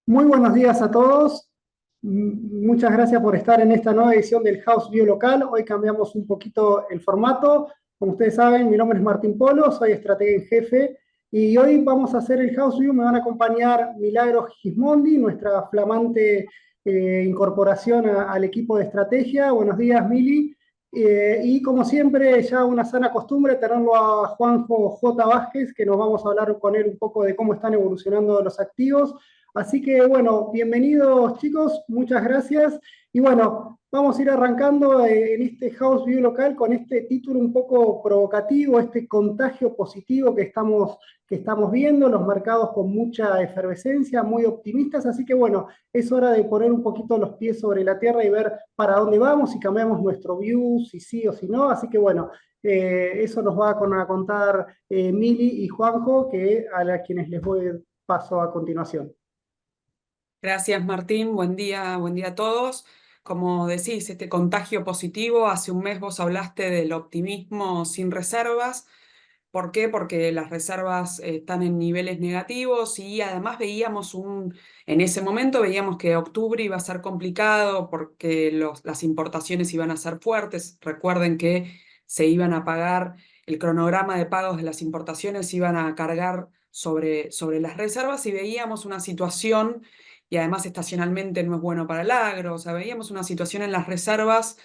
Muy buenos días a todos. Muchas gracias por estar en esta nueva edición del House View Local. Hoy cambiamos un poquito el formato. Como ustedes saben, mi nombre es Martín Polo, soy estratega en jefe y hoy vamos a hacer el House View. Me van a acompañar Milagros Gismondi, nuestra flamante incorporación al equipo de estrategia. Buenos días, Mili. Y como siempre, ya una sana costumbre, tenerlo a Juanjo J. Vázquez, que nos vamos a hablar con él un poco de cómo están evolucionando los activos. Así que bueno, bienvenidos chicos, muchas gracias. Y bueno, vamos a ir arrancando en este House View local con este título un poco provocativo, este contagio positivo que estamos viendo, los mercados con mucha efervescencia, muy optimistas. Así que bueno, es hora de poner un poquito los pies sobre la tierra y ver para dónde vamos, si cambiamos nuestro view, si sí o si no. Así que bueno, eso nos va a contar Mili y Juanjo, quienes les voy paso a continuación. Gracias, Martín. Buen día a todos. Como decís, este contagio positivo, hace un mes vos hablaste del optimismo sin reservas. ¿Por qué? Porque las reservas están en niveles negativos y además en ese momento veíamos que octubre iba a ser complicado porque las importaciones iban a ser fuertes. Recuerden que se iban a pagar, el cronograma de pagos de las importaciones iban a cargar sobre las reservas y veíamos una situación, y además estacionalmente no es bueno para el agro, o sea, veíamos una situación en las reservas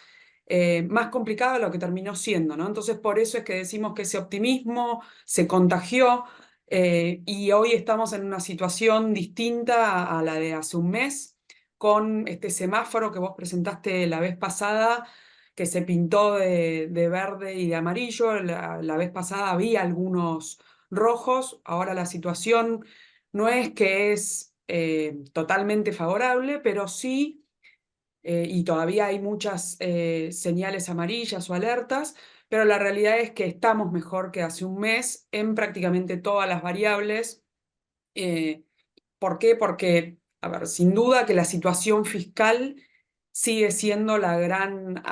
más complicado de lo que terminó siendo, ¿no? Entonces, por eso es que decimos que ese optimismo se contagió y hoy estamos en una situación distinta a la de hace un mes, con este semáforo que vos presentaste la vez pasada, que se pintó de verde y de amarillo. La vez pasada había algunos rojos, ahora la situación no es que es totalmente favorable, pero sí y todavía hay muchas señales amarillas o alertas, pero la realidad es que estamos mejor que hace un mes en prácticamente todas las variables. Eh, ¿Por qué? Porque, a ver, sin duda que la situación fiscal sigue siendo el gran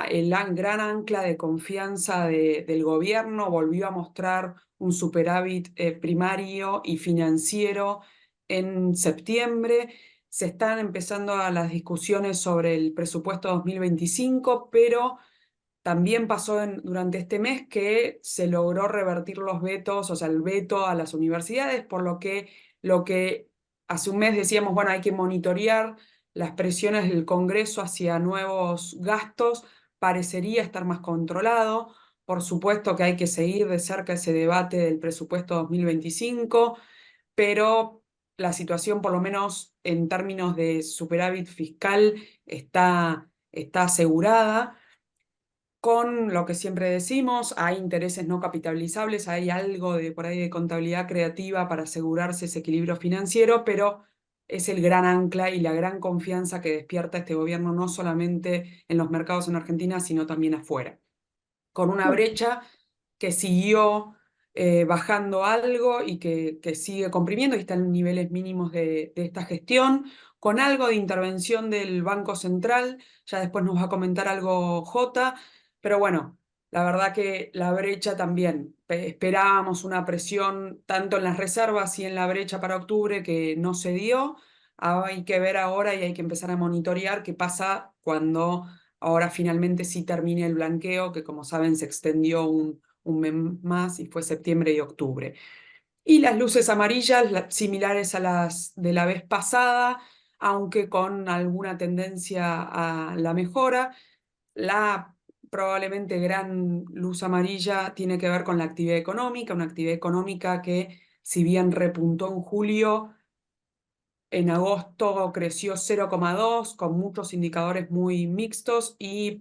ancla de confianza del gobierno. Volvió a mostrar un superávit primario y financiero en septiembre. Se están empezando a las discusiones sobre el presupuesto 2025, pero también pasó durante este mes que se logró revertir los vetos, o sea, el veto a las universidades, por lo que hace un mes decíamos, bueno, hay que monitorear las presiones del Congreso hacia nuevos gastos, parecería estar más controlado. Por supuesto que hay que seguir de cerca ese debate del presupuesto 2025, pero la situación, por lo menos en términos de superávit fiscal, está asegurada. Con lo que siempre decimos, hay intereses no capitalizables, hay algo de por ahí de contabilidad creativa para asegurarse ese equilibrio financiero, pero es el gran ancla y la gran confianza que despierta este gobierno, no solamente en los mercados en Argentina, sino también afuera. Con una brecha que siguió bajando algo y que sigue comprimiendo y está en niveles mínimos de esta gestión, con algo de intervención del Banco Central. Ya después nos va a comentar algo J, pero bueno, la verdad que la brecha también, esperábamos una presión tanto en las reservas y en la brecha para octubre que no se dio. Hay que ver ahora y hay que empezar a monitorear qué pasa cuando ahora finalmente sí termine el blanqueo, que como saben se extendió un mes más y fue septiembre y octubre. Y las luces amarillas, similares a las de la vez pasada, aunque con alguna tendencia a la mejora. La probablemente gran luz amarilla tiene que ver con la actividad económica, una actividad económica que, si bien repuntó en julio, en agosto creció 0,2 con muchos indicadores muy mixtos y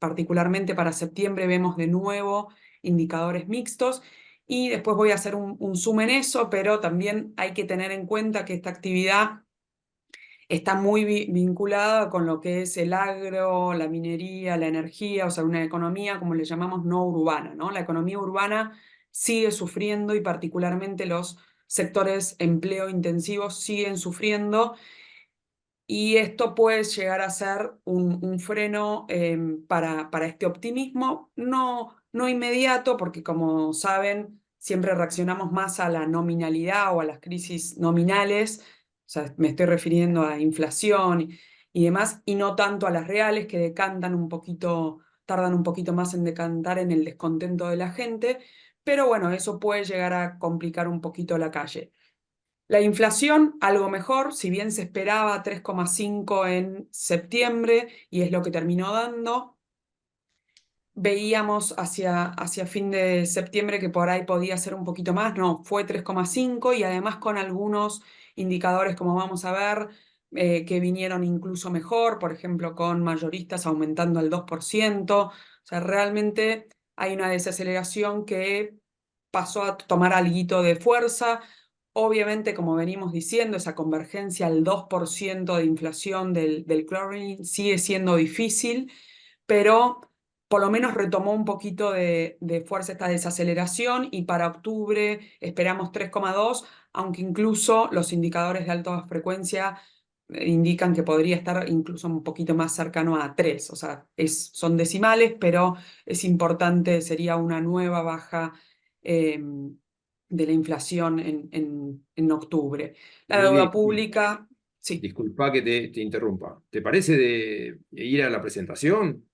particularmente para septiembre vemos de nuevo indicadores mixtos. Y después voy a hacer un zoom en eso, pero también hay que tener en cuenta que esta actividad está muy vinculada con lo que es el agro, la minería, la energía, o sea, una economía, como le llamamos, no urbana, ¿no? La economía urbana sigue sufriendo y particularmente los sectores empleo intensivos siguen sufriendo, y esto puede llegar a ser un freno para este optimismo, no inmediato, porque como saben, siempre reaccionamos más a la nominalidad o a las crisis nominales, sea, me estoy refiriendo a inflación y demás, y no tanto a las reales que decantan un poquito, tardan un poquito más en decantar en el descontento de la gente, pero bueno, eso puede llegar a complicar un poquito la calle. La inflación, algo mejor, si bien se esperaba 3,5 en septiembre y es lo que terminó dando, veíamos hacia fin de septiembre que por ahí podía ser un poquito más, no, fue 3,5 y además con algunos indicadores, como vamos a ver, que vinieron incluso mejor, por ejemplo, con mayoristas aumentando al 2%, o sea, realmente hay una desaceleración que pasó a tomar alguito de fuerza. Obviamente, como venimos diciendo, esa convergencia al 2% de inflación del clearing sigue siendo difícil, pero por lo menos retomó un poquito de fuerza esta desaceleración y para octubre esperamos 3,2, aunque incluso los indicadores de alta frecuencia indican que podría estar incluso un poquito más cercano a 3, o sea, son decimales, pero es importante, sería una nueva baja de la inflación en octubre. La deuda Mire, pública, sí. disculpa que te interrumpa. ¿Te parece de ir a la presentación?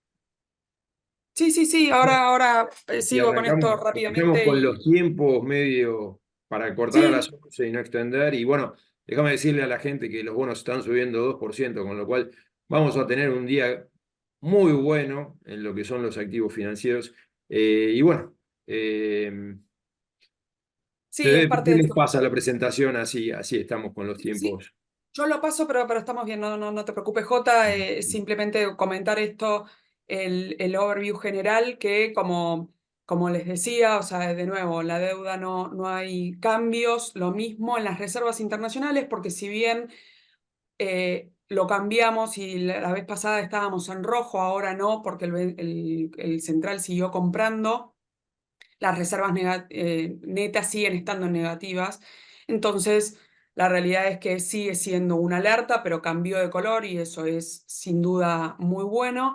Sí, sí, sí, ahora Y sigo con esto arrancamos rápidamente con los y tiempos medio para cortar a las sí, 11 y no extender. Y bueno, déjame decirle a la gente que los bonos están subiendo 2%, con lo cual vamos a tener un día muy bueno en lo que son los activos financieros. Y bueno, sí, es parte ¿qué de les esto. pasa la presentación? Así estamos con los Sí, tiempos. yo lo paso, pero estamos bien, no te preocupes, Jota, simplemente comentar esto, el overview general, que como les decía, o sea, de nuevo, la deuda no hay cambios, lo mismo en las reservas internacionales, porque si bien lo cambiamos y la vez pasada estábamos en rojo, ahora no, porque el central siguió comprando, las reservas netas siguen estando negativas. Entonces, la realidad es que sigue siendo una alerta, pero cambió de color y eso es sin duda muy bueno.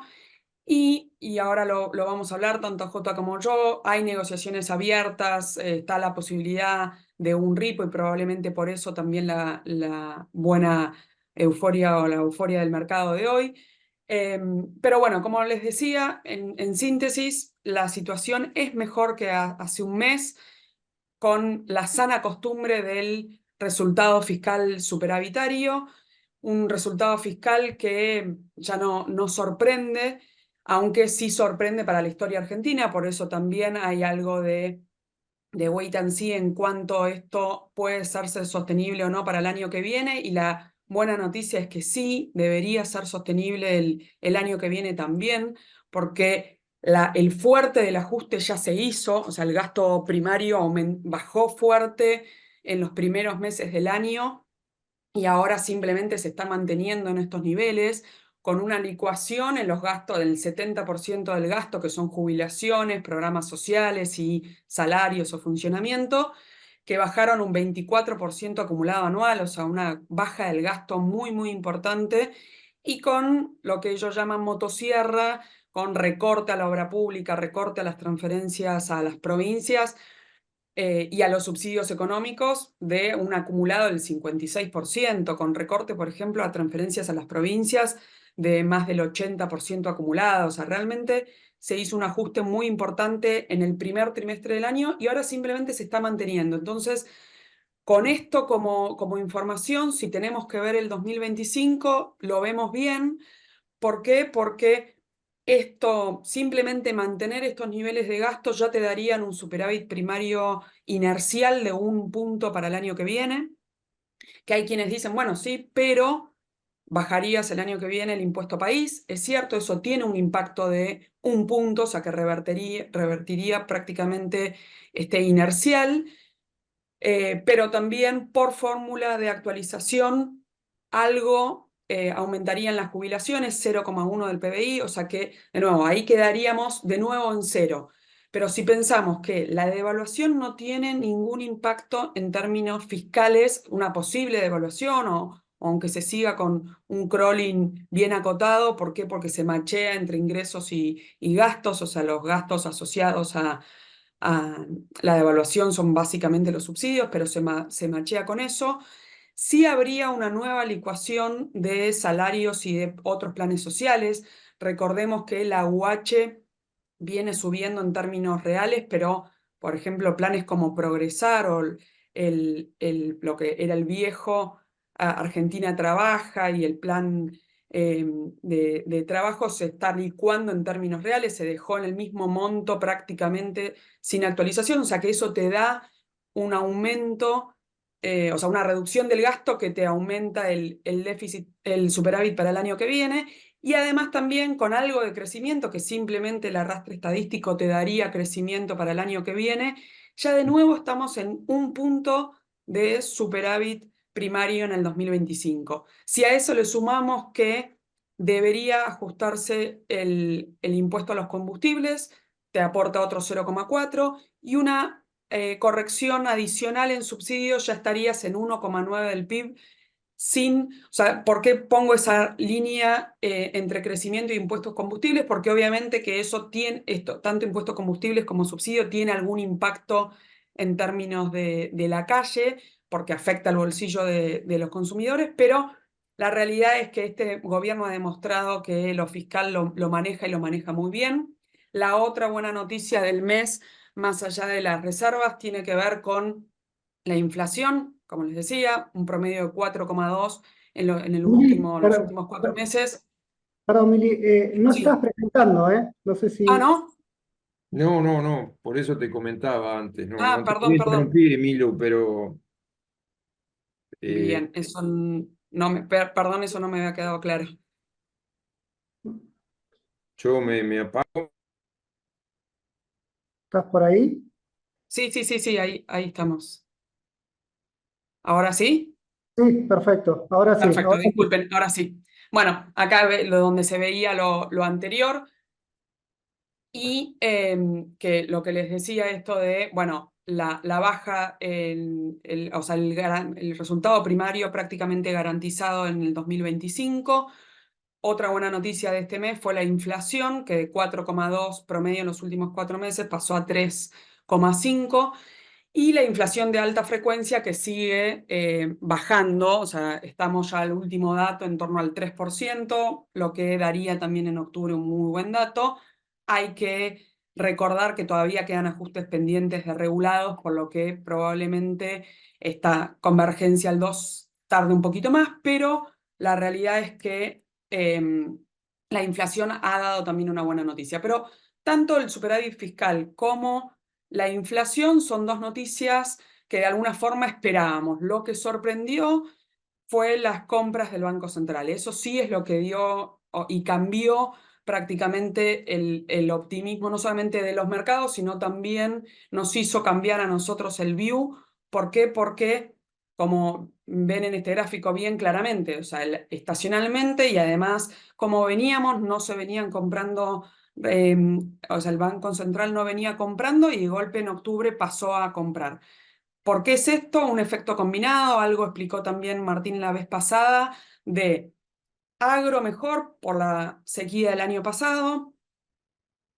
Y ahora lo vamos a hablar, tanto Jota como yo. Hay negociaciones abiertas, está la posibilidad de un repo y probablemente por eso también la buena euforia o la euforia del mercado de hoy. Pero bueno, como les decía, en síntesis, la situación es mejor que hace un mes con la sana costumbre del resultado fiscal superavitario, un resultado fiscal que ya no sorprende, aunque sí sorprende para la historia argentina, por eso también hay algo de wait and see en cuanto esto puede ser sostenible o no para el año que viene, y la buena noticia es que sí, debería ser sostenible el año que viene también, porque el fuerte del ajuste ya se hizo, o sea, el gasto primario bajó fuerte en los primeros meses del año y ahora simplemente se está manteniendo en estos niveles con una licuación en los gastos del 70% del gasto, que son jubilaciones, programas sociales y salarios o funcionamiento, que bajaron un 24% acumulado anual, o sea, una baja del gasto muy, muy importante, y con lo que ellos llaman motosierra, con recorte a la obra pública, recorte a las transferencias a las provincias, y a los subsidios económicos de un acumulado del 56%, con recorte, por ejemplo, a transferencias a las provincias de más del 80% acumulado. O sea, realmente se hizo un ajuste muy importante en el primer trimestre del año y ahora simplemente se está manteniendo. Entonces, con esto como información, si tenemos que ver el 2025, lo vemos bien. ¿Por qué? Porque esto, simplemente mantener estos niveles de gasto ya te darían un superávit primario inercial de 1 punto para el año que viene, que hay quienes dicen, bueno, sí, pero bajarías el año que viene el impuesto país. Es cierto, eso tiene un impacto de 1 punto, o sea que revertiría prácticamente este inercial, pero también por fórmula de actualización algo aumentarían las jubilaciones, 0,1 del PBI, o sea que, de nuevo, ahí quedaríamos de nuevo en cero. Pero si pensamos que la devaluación no tiene ningún impacto en términos fiscales, una posible devaluación o aunque se siga con un crawling bien acotado, ¿por qué? Porque se machea entre ingresos y gastos, o sea, los gastos asociados a la devaluación son básicamente los subsidios, pero se machea con eso. sí habría una nueva licuación de salarios y de otros planes sociales. Recordemos que la UH viene subiendo en términos reales, pero, por ejemplo, planes como Progresar o lo que era el viejo Argentina Trabaja y el plan de trabajo se está licuando en términos reales, se dejó en el mismo monto prácticamente sin actualización, o sea que eso te da un aumento, o sea, una reducción del gasto que te aumenta el déficit, el superávit para el año que viene, y además también con algo de crecimiento, que simplemente el arrastre estadístico te daría crecimiento para el año que viene, ya de nuevo estamos en un punto de superávit primario en el 2025. Si a eso le sumamos que debería ajustarse el impuesto a los combustibles, te aporta otro 0,4 y una corrección adicional en subsidios, ya estarías en 1,9 del PIB. O sea, ¿por qué pongo esa línea entre crecimiento e impuestos combustibles? Porque obviamente que eso tiene, tanto impuestos combustibles como subsidio, tiene algún impacto en términos de la calle, porque afecta al bolsillo de los consumidores, pero la realidad es que este gobierno ha demostrado que lo fiscal lo maneja y lo maneja muy bien. La otra buena noticia del mes, más allá de las reservas, tiene que ver con la inflación, como les decía, un promedio de 4,2 en los Mili, últimos 4 meses. perdón, Mili, no Sí. estás presentando, ¿eh? No sé Ah, si... ¿no? No, no, no, por eso te comentaba antes, no, Ah, no te perdón, quería perdón. interrumpir, Emilu, pero eh, Bien, eso no perdón, eso no me había quedado claro. yo me apago. ¿Estás por ahí? Sí, sí, sí, sí, ahí estamos. ¿Ahora sí? Sí, perfecto. Ahora sí, Perfecto, ahora sí. disculpen, ahora sí. Bueno, acá donde se veía lo anterior. Y que lo que les decía esto de, bueno, la baja, o sea, el resultado primario prácticamente garantizado en el 2025. Otra buena noticia de este mes fue la inflación, que de 4,2 promedio en los últimos 4 meses pasó a 3,5. Y la inflación de alta frecuencia que sigue bajando, o sea, estamos ya al último dato en torno al 3%, lo que daría también en octubre un muy buen dato. Hay que recordar que todavía quedan ajustes pendientes de regulados, por lo que probablemente esta convergencia al 2 tarde un poquito más, pero la realidad es que la inflación ha dado también una buena noticia. Pero tanto el superávit fiscal como la inflación son dos noticias que de alguna forma esperábamos. Lo que sorprendió fue las compras del Banco Central. Eso sí es lo que dio y cambió prácticamente el optimismo, no solamente de los mercados, sino también nos hizo cambiar a nosotros el view. ¿Por qué? Porque, como ven en este gráfico bien claramente, o sea, estacionalmente y además, como veníamos, no se venían comprando, o sea, el Banco Central no venía comprando y de golpe en octubre pasó a comprar. ¿Por qué es esto? Un efecto combinado, algo explicó también Martín la vez pasada, de agro mejor por la sequía del año pasado,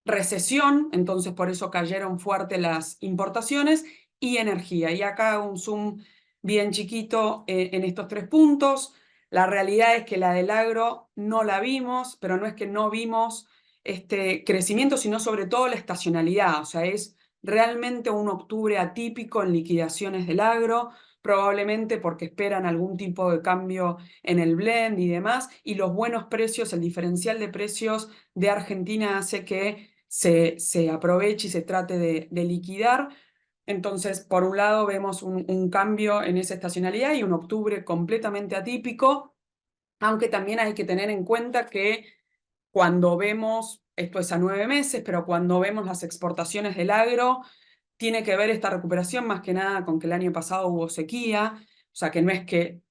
recesión, entonces por eso cayeron fuerte las importaciones, y energía. Y acá hago un zoom bien chiquito en estos 3 puntos. La realidad es que la del agro no la vimos, pero no es que no vimos este crecimiento, sino sobre todo la estacionalidad, o sea, es realmente un octubre atípico en liquidaciones del agro, probablemente porque esperan algún tipo de cambio en el blend y demás, y los buenos precios, el diferencial de precios de Argentina hace que se aproveche y se trate de liquidar. Entonces, por un lado, vemos un cambio en esa estacionalidad y un octubre completamente atípico, aunque también hay que tener en cuenta que cuando vemos, esto es a 9 meses, pero cuando vemos las exportaciones del agro, tiene que ver esta recuperación más que nada con que el año pasado hubo sequía, o sea que no es que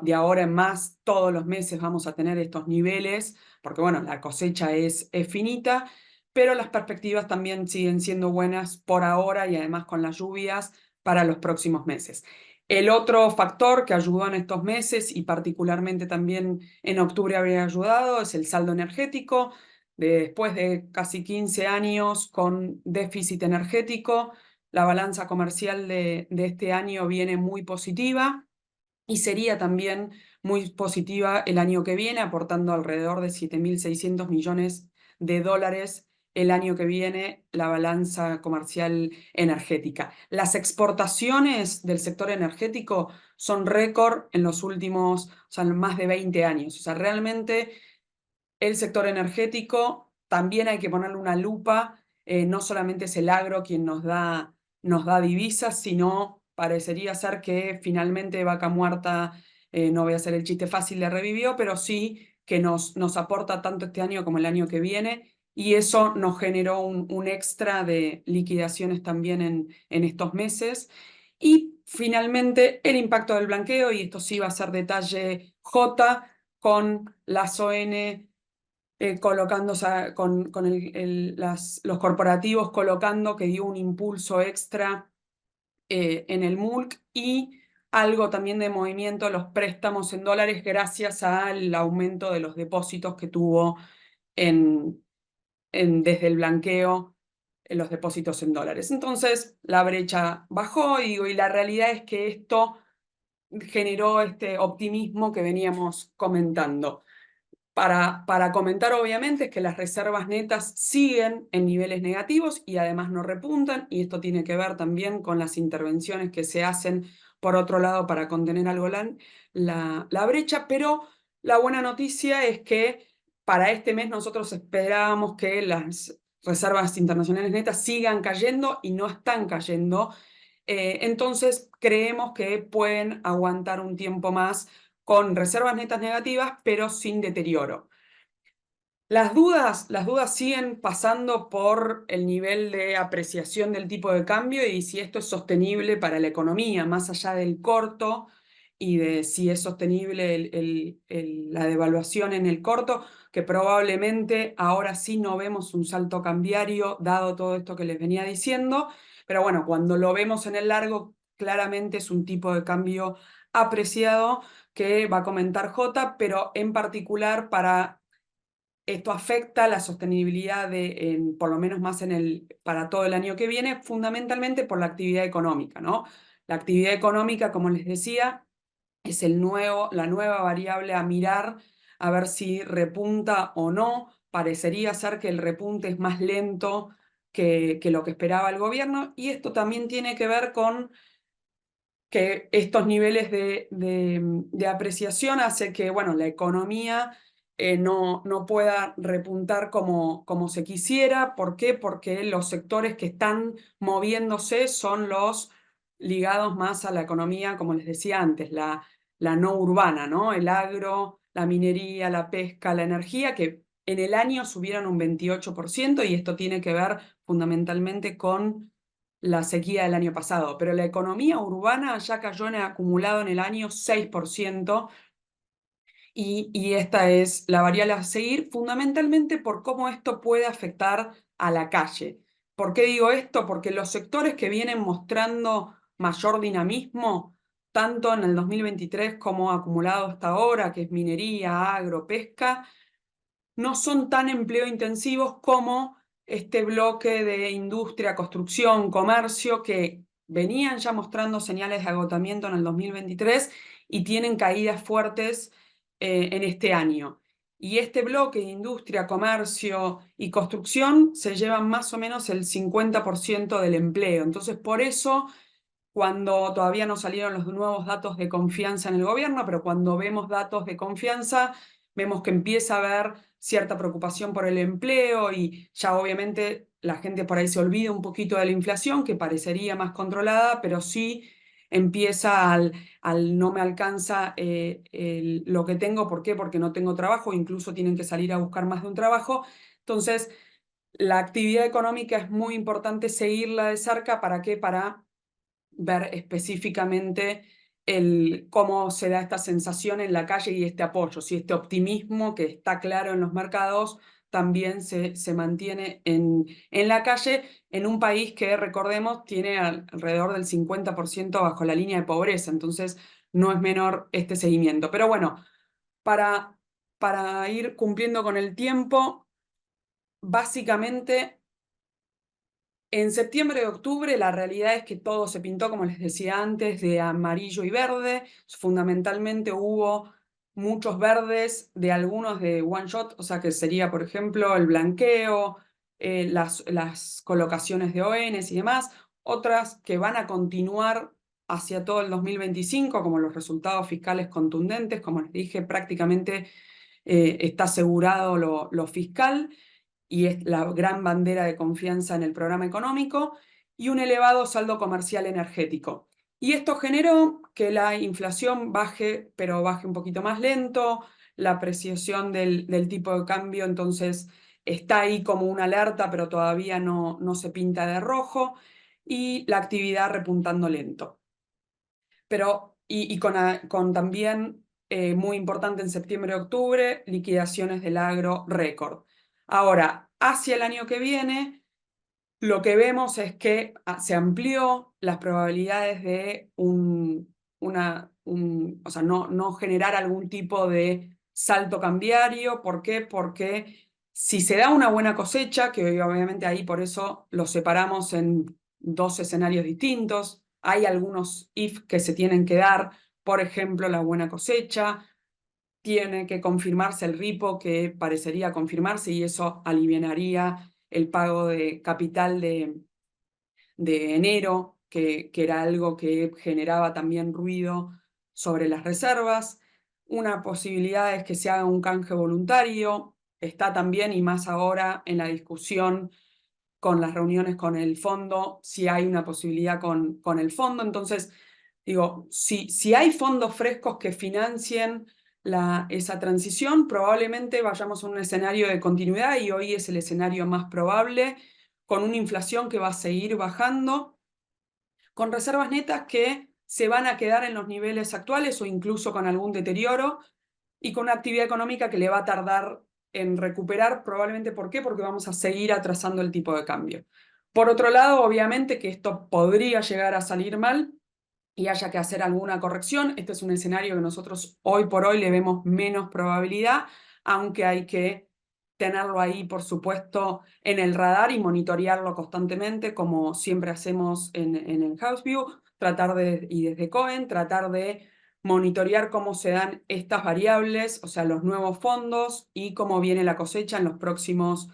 de ahora en más todos los meses vamos a tener estos niveles, porque bueno, la cosecha es finita, pero las perspectivas también siguen siendo buenas por ahora y además con las lluvias para los próximos meses. El otro factor que ayudó en estos meses y particularmente también en octubre habría ayudado es el saldo energético. Después de casi 15 años con déficit energético, la balanza comercial de este año viene muy positiva. y sería también muy positiva el año que viene, aportando alrededor de 7.600 millones de dólares el año que viene la balanza comercial energética. Las exportaciones del sector energético son récord en los últimos, o sea, más de 20 años. O sea, realmente el sector energético también hay que ponerle una lupa, no solamente es el agro quien nos da divisas, sino parecería ser que finalmente Vaca Muerta, no voy a hacer el chiste fácil de revivió, pero sí que nos aporta tanto este año como el año que viene, y eso nos generó un extra de liquidaciones también en estos meses. Y finalmente el impacto del blanqueo, y esto sí va a ser detalle J, con las ON colocándose con los corporativos colocando, que dio un impulso extra en el MULC, y algo también de movimiento los préstamos en dólares gracias al aumento de los depósitos que tuvo desde el blanqueo en los depósitos en dólares. Entonces la brecha bajó y la realidad es que esto generó este optimismo que veníamos comentando. Para comentar, obviamente, es que las reservas netas siguen en niveles negativos y además no repuntan, y esto tiene que ver también con las intervenciones que se hacen, por otro lado, para contener algo la brecha, pero la buena noticia es que para este mes nosotros esperábamos que las reservas internacionales netas sigan cayendo y no están cayendo. Entonces creemos que pueden aguantar un tiempo más con reservas netas negativas, pero sin deterioro. Las dudas siguen pasando por el nivel de apreciación del tipo de cambio y si esto es sostenible para la economía, más allá del corto, y de si es sostenible la devaluación en el corto, que probablemente ahora sí no vemos un salto cambiario, dado todo esto que les venía diciendo, pero bueno, cuando lo vemos en el largo, claramente es un tipo de cambio apreciado que va a comentar J, pero en particular esto afecta la sostenibilidad por lo menos más para todo el año que viene, fundamentalmente por la actividad económica, ¿no? La actividad económica, como les decía, es la nueva variable a mirar, a ver si repunta o no. Parecería ser que el repunte es más lento que lo que esperaba el gobierno, y esto también tiene que ver con que estos niveles de apreciación hace que, bueno, la economía no pueda repuntar como se quisiera. ¿Por qué? Porque los sectores que están moviéndose son los ligados más a la economía, como les decía antes, la no urbana, ¿no? El agro, la minería, la pesca, la energía, que en el año subieron un 28%, y esto tiene que ver fundamentalmente con la sequía del año pasado, pero la economía urbana ya cayó en acumulado en el año 6%, y esta es la variable a seguir, fundamentalmente por cómo esto puede afectar a la calle. ¿Por qué digo esto? Porque los sectores que vienen mostrando mayor dinamismo, tanto en el 2023 como acumulado hasta ahora, que es minería, agro, pesca, no son tan empleo intensivos como este bloque de industria, construcción, comercio, que venían ya mostrando señales de agotamiento en el 2023 y tienen caídas fuertes en este año. Y este bloque de industria, comercio y construcción se llevan más o menos el 50% del empleo. Entonces, por eso, cuando todavía no salieron los nuevos datos de confianza en el gobierno, pero cuando vemos datos de confianza, vemos que empieza a haber cierta preocupación por el empleo, y ya obviamente la gente por ahí se olvida un poquito de la inflación, que parecería más controlada, pero sí empieza al no me alcanza lo que tengo. ¿Por qué? Porque no tengo trabajo, incluso tienen que salir a buscar más de un trabajo. Entonces, la actividad económica es muy importante seguirla de cerca. ¿Para qué? Para ver específicamente cómo se da esta sensación en la calle y este apoyo, si este optimismo que está claro en los mercados también se mantiene en la calle, en un país que, recordemos, tiene alrededor del 50% bajo la línea de pobreza. Entonces no es menor este seguimiento. Pero bueno, para ir cumpliendo con el tiempo, básicamente En septiembre y octubre la realidad es que todo se pintó, como les decía antes, de amarillo y verde. Fundamentalmente hubo muchos verdes, de algunos de one shot, o sea que sería, por ejemplo, el blanqueo, las colocaciones de ONs y demás. Otras que van a continuar hacia todo el 2025, como los resultados fiscales contundentes. Como les dije, prácticamente está asegurado lo fiscal y es la gran bandera de confianza en el programa económico, y un elevado saldo comercial energético. Y esto generó que la inflación baje, pero baje un poquito más lento, la apreciación del tipo de cambio entonces está ahí como una alerta, pero todavía no se pinta de rojo, y la actividad repuntando lento. Pero, con también, muy importante en septiembre y octubre, liquidaciones del agro récord. Ahora, hacia el año que viene, lo que vemos es que se amplió las probabilidades de o sea, no generar algún tipo de salto cambiario. ¿Por qué? Porque si se da una buena cosecha, que obviamente ahí por eso lo separamos en dos escenarios distintos, hay algunos if que se tienen que dar, por ejemplo, la buena cosecha, tiene que confirmarse el RIPO, que parecería confirmarse, y eso alivianaría el pago de capital de enero, que era algo que generaba también ruido sobre las reservas. Una posibilidad es que se haga un canje voluntario, está también, y más ahora, en la discusión con las reuniones con el fondo, si hay una posibilidad con el fondo. Entonces, digo, si hay fondos frescos que financien esa transición, probablemente vayamos a un escenario de continuidad, y hoy es el escenario más probable, con una inflación que va a seguir bajando, con reservas netas que se van a quedar en los niveles actuales o incluso con algún deterioro, y con una actividad económica que le va a tardar en recuperar, probablemente. ¿Por qué? Porque vamos a seguir atrasando el tipo de cambio. Por otro lado, obviamente que esto podría llegar a salir mal y haya que hacer alguna corrección. Este es un escenario que nosotros hoy por hoy le vemos menos probabilidad, aunque hay que tenerlo ahí, por supuesto, en el radar y monitorearlo constantemente, como siempre hacemos en el House View, y desde Cohen, tratar de monitorear cómo se dan estas variables, o sea, los nuevos fondos, y cómo viene la cosecha en los próximos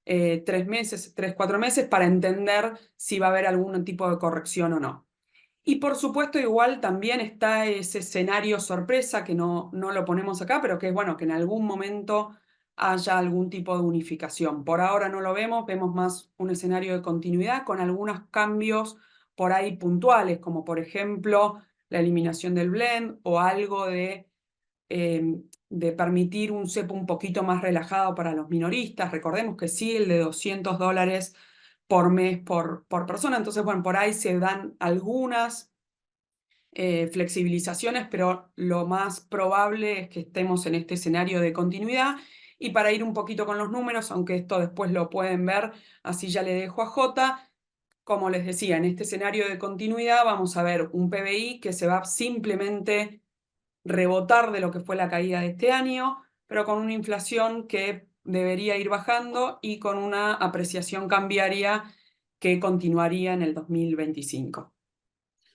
3 meses, 3, 4 meses, para entender si va a haber algún tipo de corrección o no. Y por supuesto, igual también está ese escenario sorpresa, que no lo ponemos acá, pero que es bueno que en algún momento haya algún tipo de unificación. Por ahora no lo vemos más un escenario de continuidad con algunos cambios por ahí puntuales, como por ejemplo la eliminación del blend o algo de permitir un cepo un poquito más relajado para los minoristas. Recordemos que sí, el de $200 por mes por persona. Entonces, bueno, por ahí se dan algunas flexibilizaciones, pero lo más probable es que estemos en este escenario de continuidad. Y para ir un poquito con los números, aunque esto después lo pueden ver, así ya le dejo a Jota, como les decía, en este escenario de continuidad vamos a ver un PBI que se va simplemente rebotar de lo que fue la caída de este año, pero con una inflación que debería ir bajando y con una apreciación cambiaria que continuaría en el 2025.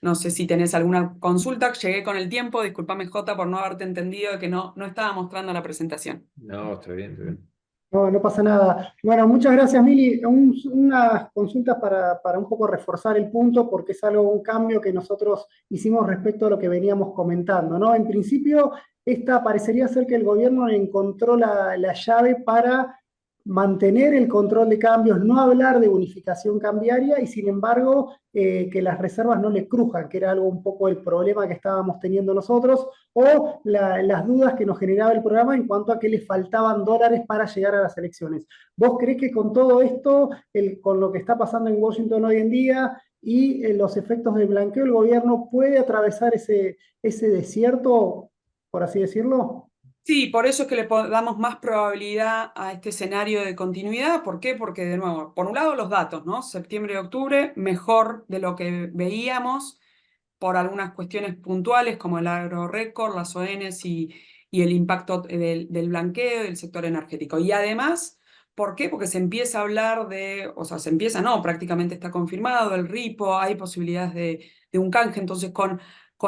No sé si tenés alguna consulta. Llegué con el tiempo, discúlpame, Jota, por no haberte entendido de que no estaba mostrando la presentación. No, está bien, está bien. No, no pasa nada. Bueno, muchas gracias, Mili. Unas consultas para un poco reforzar el punto, porque es un cambio que nosotros hicimos respecto a lo que veníamos comentando, ¿no? En principio, esta parecería ser que el gobierno encontró la llave para mantener el control de cambios, no hablar de unificación cambiaria, y sin embargo que las reservas no le crujan, que era algo un poco el problema que estábamos teniendo nosotros, o las dudas que nos generaba el programa en cuanto a que le faltaban dólares para llegar a las elecciones. ¿Vos creés que con todo esto, con lo que está pasando en Washington hoy en día y los efectos del blanqueo, el gobierno puede atravesar ese desierto, por así decirlo? Sí, por eso es que le damos más probabilidad a este escenario de continuidad. ¿Por qué? Porque, de nuevo, por un lado los datos, ¿no? Septiembre y octubre, mejor de lo que veíamos, por algunas cuestiones puntuales como el agro récord, las ONs y el impacto del blanqueo del sector energético. Y además, ¿Por qué? Porque se empieza a hablar o sea, se empieza, no, prácticamente está confirmado, el repo, hay posibilidades de un canje, entonces con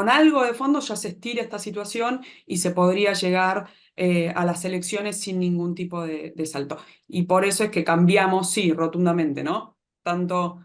algo de fondo ya se estira esta situación y se podría llegar a las elecciones sin ningún tipo de salto. Y por eso es que cambiamos, sí, rotundamente, ¿no? Tanto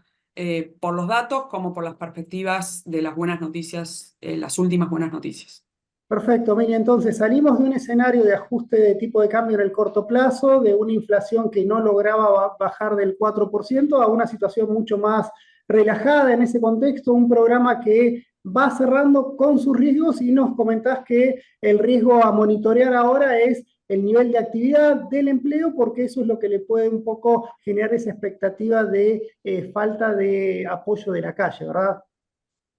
por los datos como por las perspectivas de las buenas noticias, las últimas buenas noticias. Perfecto, Miri. Entonces salimos de un escenario de ajuste de tipo de cambio en el corto plazo, de una inflación que no lograba bajar del 4%, a una situación mucho más relajada en ese contexto, un programa que va cerrando con sus riesgos y nos comentás que el riesgo a monitorear ahora es el nivel de actividad del empleo, porque eso es lo que le puede un poco generar esa expectativa de falta de apoyo de la calle, ¿verdad?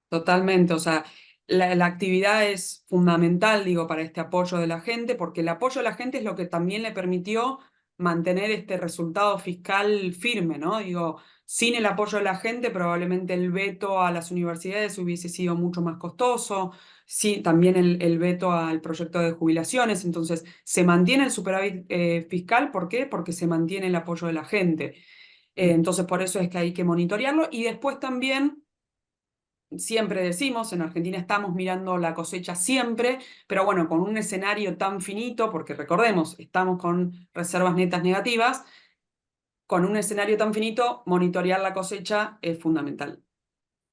Totalmente, o sea, la actividad es fundamental, digo, para este apoyo de la gente, porque el apoyo de la gente es lo que también le permitió mantener este resultado fiscal firme, ¿no? Digo, sin el apoyo de la gente, probablemente el veto a las universidades hubiese sido mucho más costoso, sí, también el veto al proyecto de jubilaciones, entonces se mantiene el superávit fiscal, ¿por qué? Porque se mantiene el apoyo de la gente. Entonces, por eso es que hay que monitorearlo y después también siempre decimos, en Argentina estamos mirando la cosecha siempre, pero bueno, con un escenario tan finito, porque recordemos, estamos con reservas netas negativas, con un escenario tan finito, monitorear la cosecha es fundamental.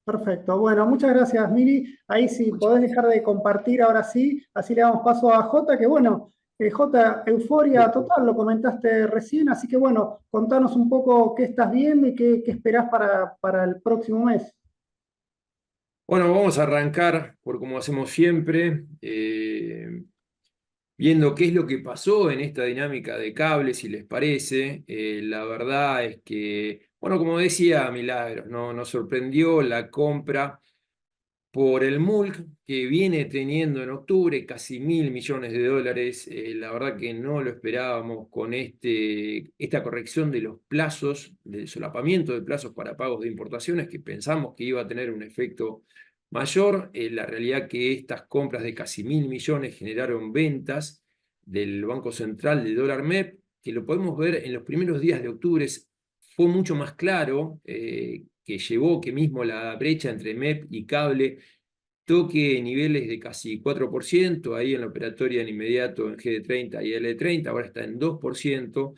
Perfecto. Bueno, muchas gracias, Miri. Ahí sí, Muchas podés dejar de compartir ahora sí, así le damos paso a Jota, que bueno, Jota, euforia total, lo comentaste recién, así que bueno, contanos un poco qué estás viendo y qué esperás para el próximo mes. Bueno, vamos a arrancar por como hacemos siempre, viendo qué es lo que pasó en esta dinámica de cables, si les parece. La verdad es que, bueno, como decía Milagros, ¿no? Nos sorprendió la compra por el MULC que viene teniendo en octubre casi $1.000 millones. La verdad que no lo esperábamos con esta corrección de los plazos, del solapamiento de plazos para pagos de importaciones, que pensamos que iba a tener un efecto mayor. La realidad que estas compras de casi 1.000 millones generaron ventas del Banco Central de dólar MEP, que lo podemos ver en los primeros días de octubre. Fue mucho más claro, que llevó que mismo la brecha entre MEP y cable toque niveles de casi 4%, ahí en la operatoria en inmediato en GD30 y L30, ahora está en 2%.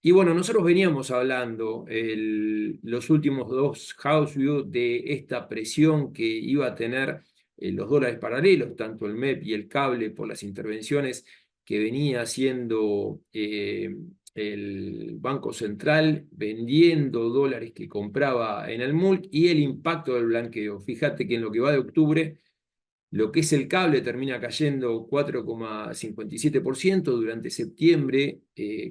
Y bueno, nosotros veníamos hablando los últimos dos House View de esta presión que iba a tener los dólares paralelos, tanto el MEP y el cable, por las intervenciones que venía haciendo el Banco Central vendiendo dólares que compraba en el MULC y el impacto del blanqueo. Fíjate que en lo que va de octubre, lo que es el cable termina cayendo 4,57%, durante septiembre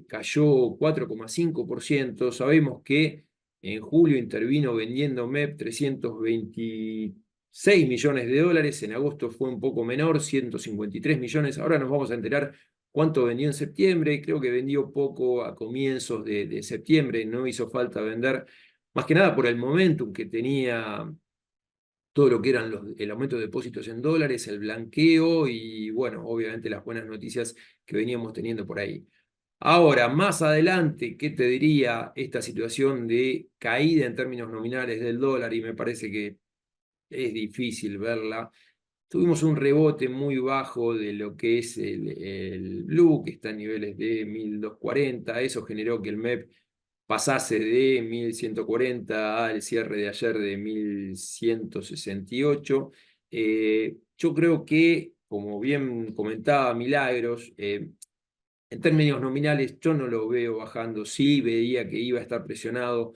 cayó 4,5%. Sabemos que en julio intervino vendiendo MEP 326 millones de dólares, en agosto fue un poco menor, 153 millones. Ahora nos vamos a enterar cuánto vendió en septiembre. Creo que vendió poco a comienzos de septiembre, no hizo falta vender, más que nada por el momentum que tenía todo lo que eran el aumento de depósitos en dólares, el blanqueo y, bueno, obviamente las buenas noticias que veníamos teniendo por ahí. Ahora, más adelante, ¿qué te diría esta situación de caída en términos nominales del dólar? Y me parece que es difícil verla. Tuvimos un rebote muy bajo de lo que es el blue, que está en niveles de 1.240. Eso generó que el MEP pasase de 1.140 al cierre de ayer de 1.168. Yo creo que, como bien comentaba Milagros, en términos nominales yo no lo veo bajando. Sí veía que iba a estar presionado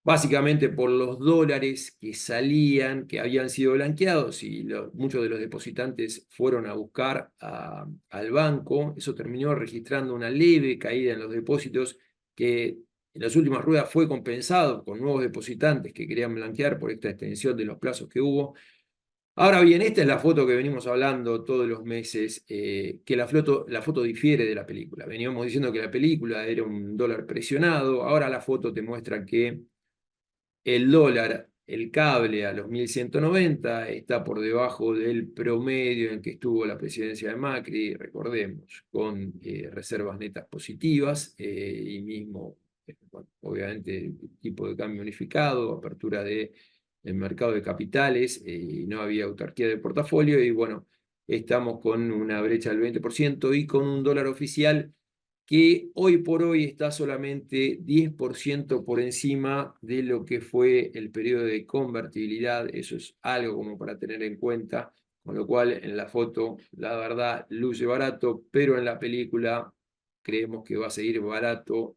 básicamente por los dólares que salían, que habían sido blanqueados, y muchos de los depositantes fueron a buscar al banco. Eso terminó registrando una leve caída en los depósitos, que en las últimas ruedas fue compensado con nuevos depositantes que querían blanquear por esta extensión de los plazos que hubo. Ahora bien, esta es la foto que venimos hablando todos los meses, que la foto difiere de la película. Veníamos diciendo que la película era un dólar presionado. Ahora la foto te muestra que el dólar el cable a los 1190, está por debajo del promedio en que estuvo la presidencia de Macri, recordemos, con reservas netas positivas y mismo, bueno, obviamente, el tipo de cambio unificado, apertura del mercado de capitales, y no había autarquía de portafolio, y bueno, estamos con una brecha del 20% y con un dólar oficial que hoy por hoy está solamente 10% por encima de lo que fue el periodo de convertibilidad. Eso es algo como para tener en cuenta, con lo cual en la foto, la verdad, luce barato, pero en la película creemos que va a seguir barato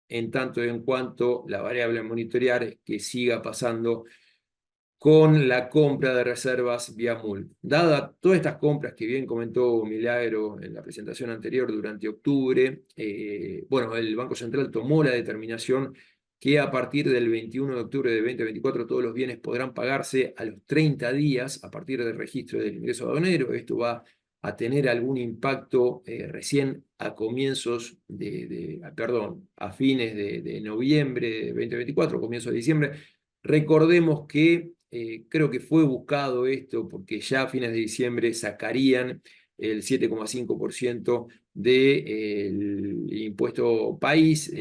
en tanto y en cuanto la variable a monitorear es que siga pasando con la compra de reservas vía MUL. Dada todas estas compras que bien comentó Milagro en la presentación anterior durante octubre, bueno, el Banco Central tomó la determinación que a partir del 21 de octubre de 2024 todos los bienes podrán pagarse a los 30 días a partir del registro del ingreso aduanero. Esto va a tener algún impacto recién a comienzos perdón, a fines de noviembre de 2024, comienzos de diciembre. Recordemos que creo que fue buscado esto porque ya a fines de diciembre sacarían el 7,5% del impuesto país.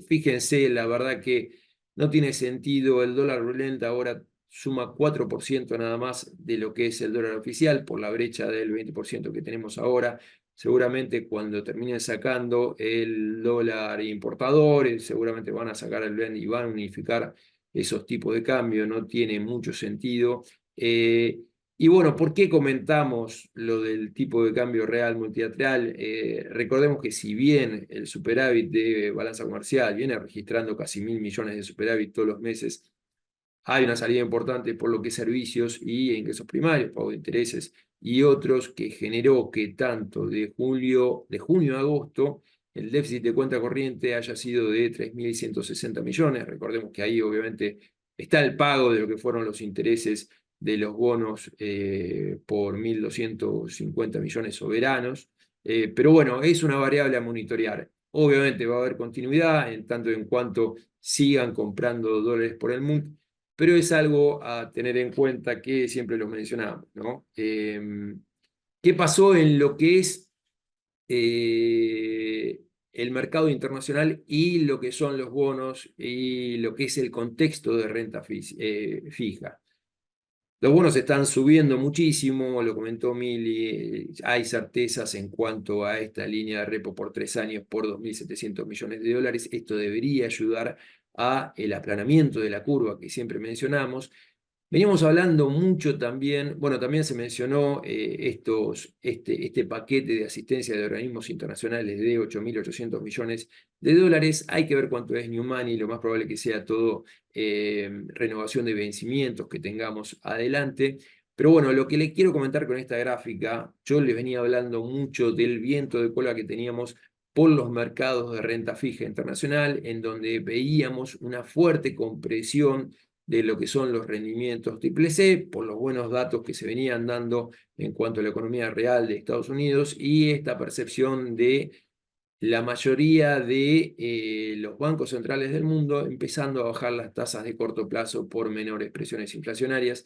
Fíjense, la verdad que no tiene sentido, el dólar ruleta ahora suma 4% nada más de lo que es el dólar oficial por la brecha del 20% que tenemos ahora. Seguramente cuando terminen sacando el dólar importador, seguramente van a sacar el blend y van a unificar esos tipos de cambio, no tiene mucho sentido. Y bueno, ¿por qué comentamos lo del tipo de cambio real multilateral? Recordemos que si bien el superávit de balanza comercial viene registrando casi 1.000 millones de superávit todos los meses, hay una salida importante por lo que es servicios y ingresos primarios, pago de intereses y otros que generó que tanto de junio a agosto el déficit de cuenta corriente haya sido de 3.160 millones. Recordemos que ahí obviamente está el pago de lo que fueron los intereses de los bonos por 1.250 millones soberanos. Pero bueno, es una variable a monitorear. Obviamente va a haber continuidad en tanto en cuanto sigan comprando dólares por el mundo, pero es algo a tener en cuenta que siempre lo mencionamos, ¿no? ¿Qué pasó en lo que es el mercado internacional y lo que son los bonos y lo que es el contexto de renta fija? Los bonos están subiendo muchísimo, lo comentó Mili, hay certezas en cuanto a esta línea de repo por 3 años por 2.700 millones de dólares. Esto debería ayudar a el aplanamiento de la curva que siempre mencionamos. Veníamos hablando mucho también, bueno, también se mencionó este paquete de asistencia de organismos internacionales de 8.800 millones de dólares. Hay que ver cuánto es New Money, lo más probable que sea todo renovación de vencimientos que tengamos adelante. Pero bueno, lo que les quiero comentar con esta gráfica, yo les venía hablando mucho del viento de cola que teníamos por los mercados de renta fija internacional, en donde veíamos una fuerte compresión de lo que son los rendimientos triple C, por los buenos datos que se venían dando en cuanto a la economía real de Estados Unidos y esta percepción de la mayoría de los bancos centrales del mundo empezando a bajar las tasas de corto plazo por menores presiones inflacionarias.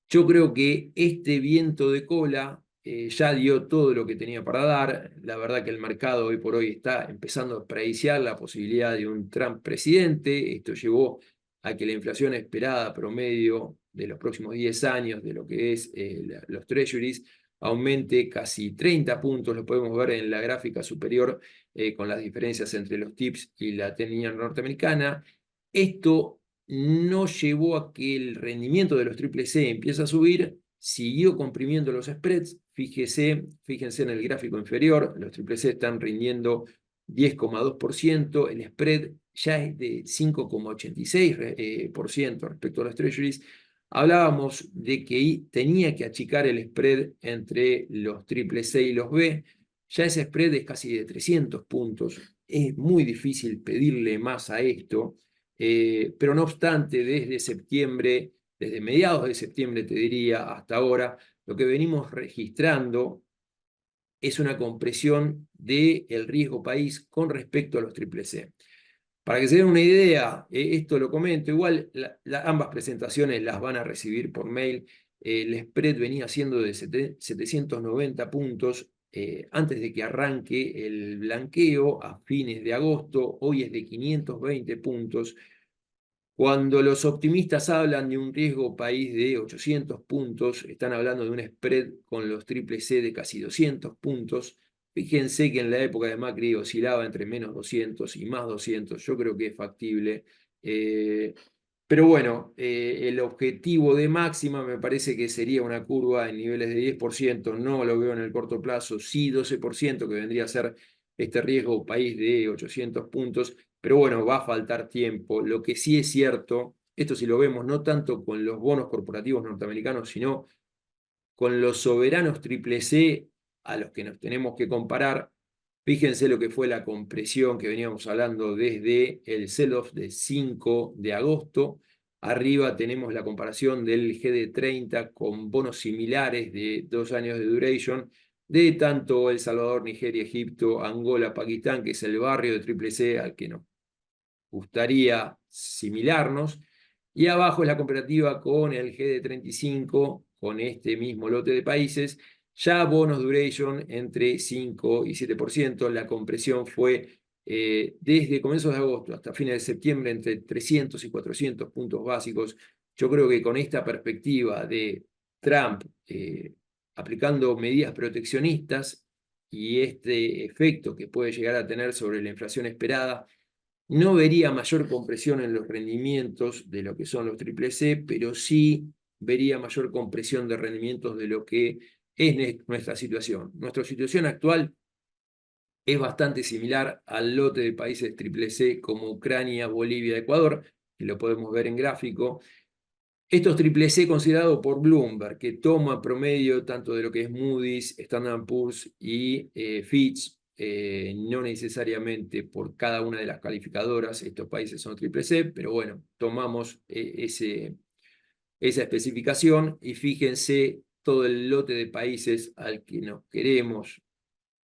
Yo creo que este viento de cola ya dio todo lo que tenía para dar. La verdad que el mercado hoy por hoy está empezando a preciar la posibilidad de un Trump presidente. Esto llevó a que la inflación esperada promedio de los próximos 10 años de lo que es los treasuries aumente casi 30 puntos. Lo podemos ver en la gráfica superior con las diferencias entre los TIPS y la 10-year norteamericana. Esto no llevó a que el rendimiento de los triple C empiece a subir, siguió comprimiendo los spreads. Fíjense en el gráfico inferior, los triple C están rindiendo 10,2%, el spread ya es de 5,86% respecto a los treasuries. Hablábamos de que tenía que achicar el spread entre los triple C y los B, ya ese spread es casi de 300 puntos, es muy difícil pedirle más a esto. Pero no obstante, desde septiembre, desde mediados de septiembre te diría hasta ahora, lo que venimos registrando es una compresión del riesgo país con respecto a los triple C. Para que se den una idea, esto lo comento, igual ambas presentaciones las van a recibir por mail. El spread venía siendo de 790 puntos antes de que arranque el blanqueo a fines de agosto. Hoy es de 520 puntos. Cuando los optimistas hablan de un riesgo país de 800 puntos, están hablando de un spread con los triple C de casi 200 puntos. Fíjense que en la época de Macri oscilaba entre menos 200 y más 200. Yo creo que es factible. Pero bueno, el objetivo de máxima me parece que sería una curva en niveles de 10%. No lo veo en el corto plazo. Sí, 12%, que vendría a ser este riesgo país de 800 puntos. Pero bueno, va a faltar tiempo. Lo que sí es cierto, esto sí lo vemos no tanto con los bonos corporativos norteamericanos, sino con los soberanos triple C a los que nos tenemos que comparar. Fíjense lo que fue la compresión que veníamos hablando desde el sell-off de 5 de agosto. Arriba tenemos la comparación del GD30 con bonos similares de 2 años de duration de tanto El Salvador, Nigeria, Egipto, Angola, Pakistán, que es el barrio de triple C al que nos gustaría similarnos. Y abajo es la comparativa con el GD35, con este mismo lote de países. Ya bonos duration entre 5 y 7%. La compresión fue desde comienzos de agosto hasta fines de septiembre entre 300 y 400 puntos básicos. Yo creo que con esta perspectiva de Trump aplicando medidas proteccionistas y este efecto que puede llegar a tener sobre la inflación esperada, no vería mayor compresión en los rendimientos de lo que son los triple C, pero sí vería mayor compresión de rendimientos de lo que es nuestra situación. Nuestra situación actual es bastante similar al lote de países triple C como Ucrania, Bolivia, Ecuador, que lo podemos ver en gráfico. Estos triple C considerado por Bloomberg, que toma promedio tanto de lo que es Moody's, Standard & Poor's y Fitch, no necesariamente por cada una de las calificadoras, estos países son triple C, pero bueno, tomamos esa especificación y fíjense todo el lote de países al que nos queremos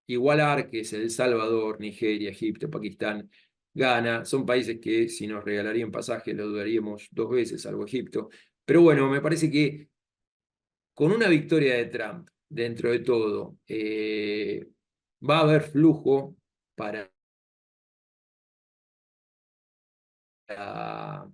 igualar, que es El Salvador, Nigeria, Egipto, Pakistán, Ghana. Son países que si nos regalarían pasajes lo dudaríamos 2 veces, salvo Egipto. Pero bueno, me parece que con una victoria de Trump, dentro de todo, va a haber flujo para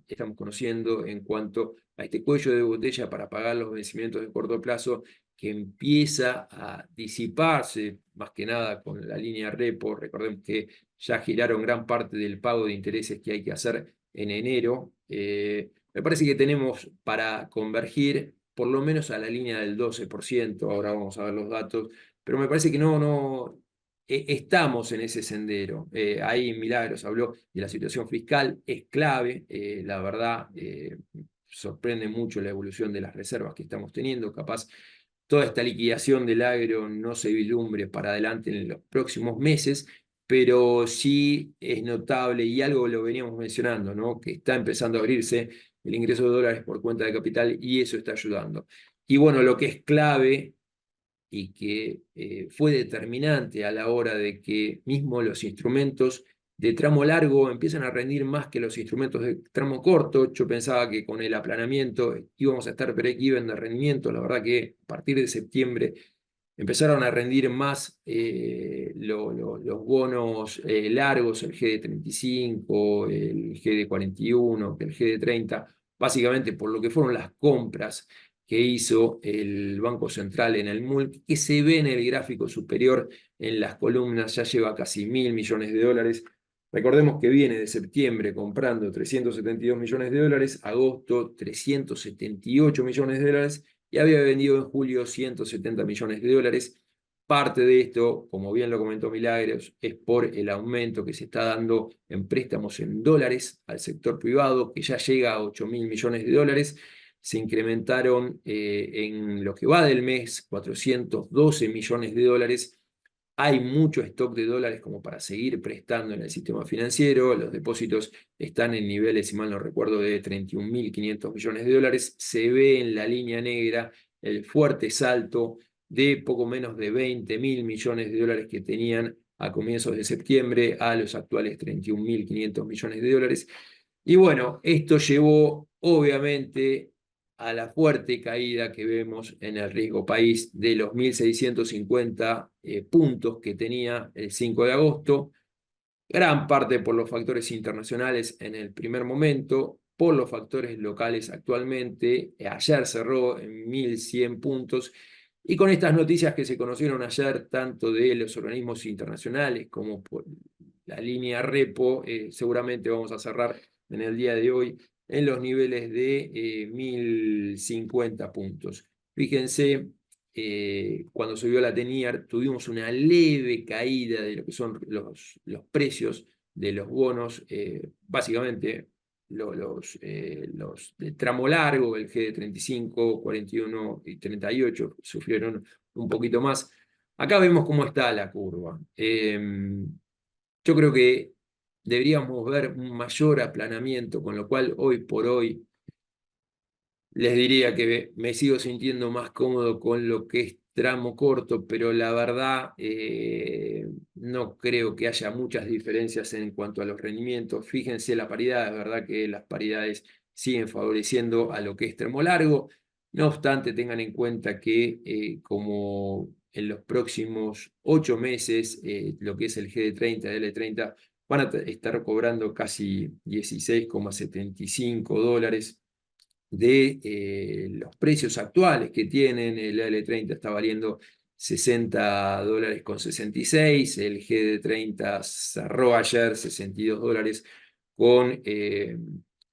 estamos conociendo en cuanto a este cuello de botella para pagar los vencimientos de corto plazo que empieza a disiparse, más que nada con la línea repo. Recordemos que ya giraron gran parte del pago de intereses que hay que hacer en enero. Me parece que tenemos para convergir por lo menos a la línea del 12%, ahora vamos a ver los datos, pero me parece que no estamos en ese sendero. Ahí Milagros habló de la situación fiscal, es clave, la verdad, sorprende mucho la evolución de las reservas que estamos teniendo. Capaz toda esta liquidación del agro no se vislumbre para adelante en los próximos meses, pero sí es notable, y algo lo veníamos mencionando, ¿no? Que está empezando a abrirse el ingreso de dólares por cuenta de capital y eso está ayudando. Y bueno, lo que es clave y que fue determinante a la hora de que mismo los instrumentos de tramo largo empiezan a rendir más que los instrumentos de tramo corto. Yo pensaba que con el aplanamiento íbamos a estar break-even de rendimiento. La verdad que a partir de septiembre empezaron a rendir más los bonos largos, el GD35, el GD41, el GD30, básicamente por lo que fueron las compras que hizo el Banco Central en el MULC, que se ve en el gráfico superior en las columnas, ya lleva casi 1.000 millones de dólares. Recordemos que viene de septiembre comprando 372 millones de dólares, agosto 378 millones de dólares, y había vendido en julio 170 millones de dólares. Parte de esto, como bien lo comentó Milagros, es por el aumento que se está dando en préstamos en dólares al sector privado, que ya llega a 8.000 millones de dólares. Se incrementaron en lo que va del mes 412 millones de dólares. Hay mucho stock de dólares como para seguir prestando en el sistema financiero. Los depósitos están en niveles, si mal no recuerdo, de 31.500 millones de dólares. Se ve en la línea negra el fuerte salto de poco menos de 20.000 millones de dólares que tenían a comienzos de septiembre a los actuales 31.500 millones de dólares. Y bueno, esto llevó obviamente a la fuerte caída que vemos en el riesgo país de los 1.650 puntos que tenía el 5 de agosto, gran parte por los factores internacionales en el primer momento, por los factores locales actualmente. Ayer cerró en 1.100 puntos, y con estas noticias que se conocieron ayer, tanto de los organismos internacionales como por la línea repo, seguramente vamos a cerrar en el día de hoy en los niveles de 1.050 puntos. Fíjense, cuando subió la TENIAR tuvimos una leve caída de lo que son los precios de los bonos, básicamente los de tramo largo, el G de 35, 41 y 38, sufrieron un poquito más. Acá vemos cómo está la curva. Yo creo que deberíamos ver un mayor aplanamiento, con lo cual hoy por hoy les diría que me sigo sintiendo más cómodo con lo que es tramo corto, pero la verdad no creo que haya muchas diferencias en cuanto a los rendimientos. Fíjense la paridad, es verdad que las paridades siguen favoreciendo a lo que es tramo largo. No obstante, tengan en cuenta que como en los próximos 8 meses, lo que es el GD30, L30, van a estar cobrando casi 16,75 dólares de los precios actuales que tienen. El L30 está valiendo 60 dólares con 66, el GD30 cerró ayer 62 dólares con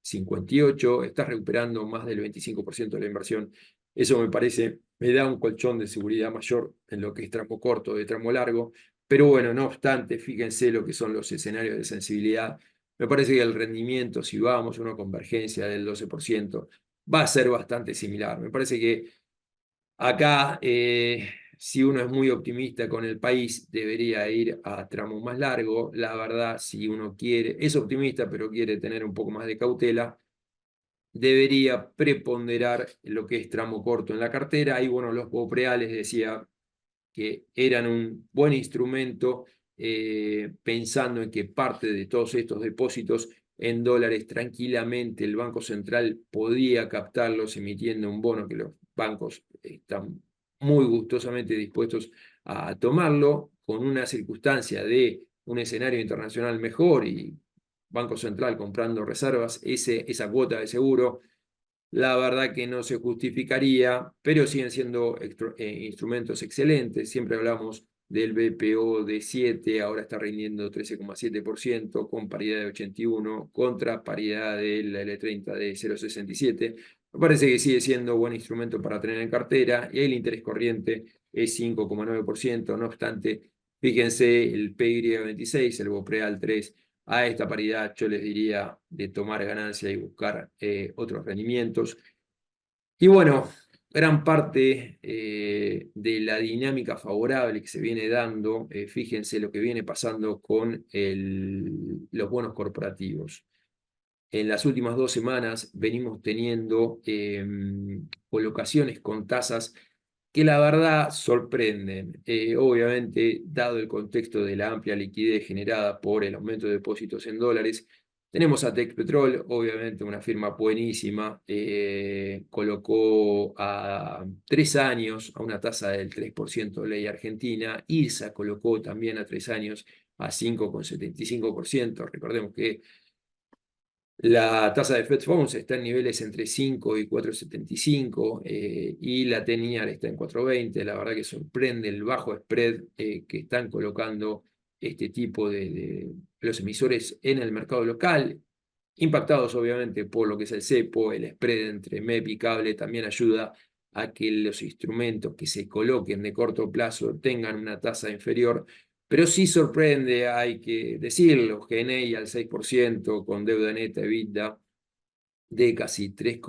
58, está recuperando más del 25% de la inversión. Eso me parece, me da un colchón de seguridad mayor en lo que es tramo corto de tramo largo, pero bueno, no obstante, fíjense lo que son los escenarios de sensibilidad. Me parece que el rendimiento, si vamos a una convergencia del 12%, va a ser bastante similar. Me parece que acá, si uno es muy optimista con el país, debería ir a tramo más largo. La verdad, si uno es optimista, pero quiere tener un poco más de cautela, debería preponderar lo que es tramo corto en la cartera. Y bueno, los bopreales decía que eran un buen instrumento, pensando en que parte de todos estos depósitos en dólares tranquilamente el Banco Central podía captarlos emitiendo un bono que los bancos están muy gustosamente dispuestos a tomarlo, con una circunstancia de un escenario internacional mejor y Banco Central comprando reservas. Esa cuota de seguro, la verdad que no se justificaría, pero siguen siendo instrumentos excelentes. Siempre hablamos del BPO de 7, ahora está rindiendo 13,7%, con paridad de 81, contra paridad del L30 de 0,67. Me parece que sigue siendo buen instrumento para tener en cartera, y el interés corriente es 5,9%. No obstante, fíjense el PY26, el Bopreal 3, a esta paridad yo les diría de tomar ganancia y buscar otros rendimientos. Y bueno, gran parte de la dinámica favorable que se viene dando, fíjense lo que viene pasando con los bonos corporativos. En las últimas 2 semanas venimos teniendo colocaciones con tasas que la verdad sorprenden. Obviamente, dado el contexto de la amplia liquidez generada por el aumento de depósitos en dólares, tenemos a Texpetrol, obviamente una firma buenísima, colocó a 3 años a una tasa del 3% de ley argentina. IRSA colocó también a 3 años a 5,75%. Recordemos que la tasa de Fed Funds está en niveles entre 5 y 4,75, y la TENIAR está en 4,20. La verdad que sorprende el bajo spread que están colocando este tipo de los emisores en el mercado local, impactados obviamente por lo que es el cepo. El spread entre MEP y cable también ayuda a que los instrumentos que se coloquen de corto plazo tengan una tasa inferior. Pero sí sorprende, hay que decirlo, GNI al 6%, con deuda neta EBITDA de casi 3,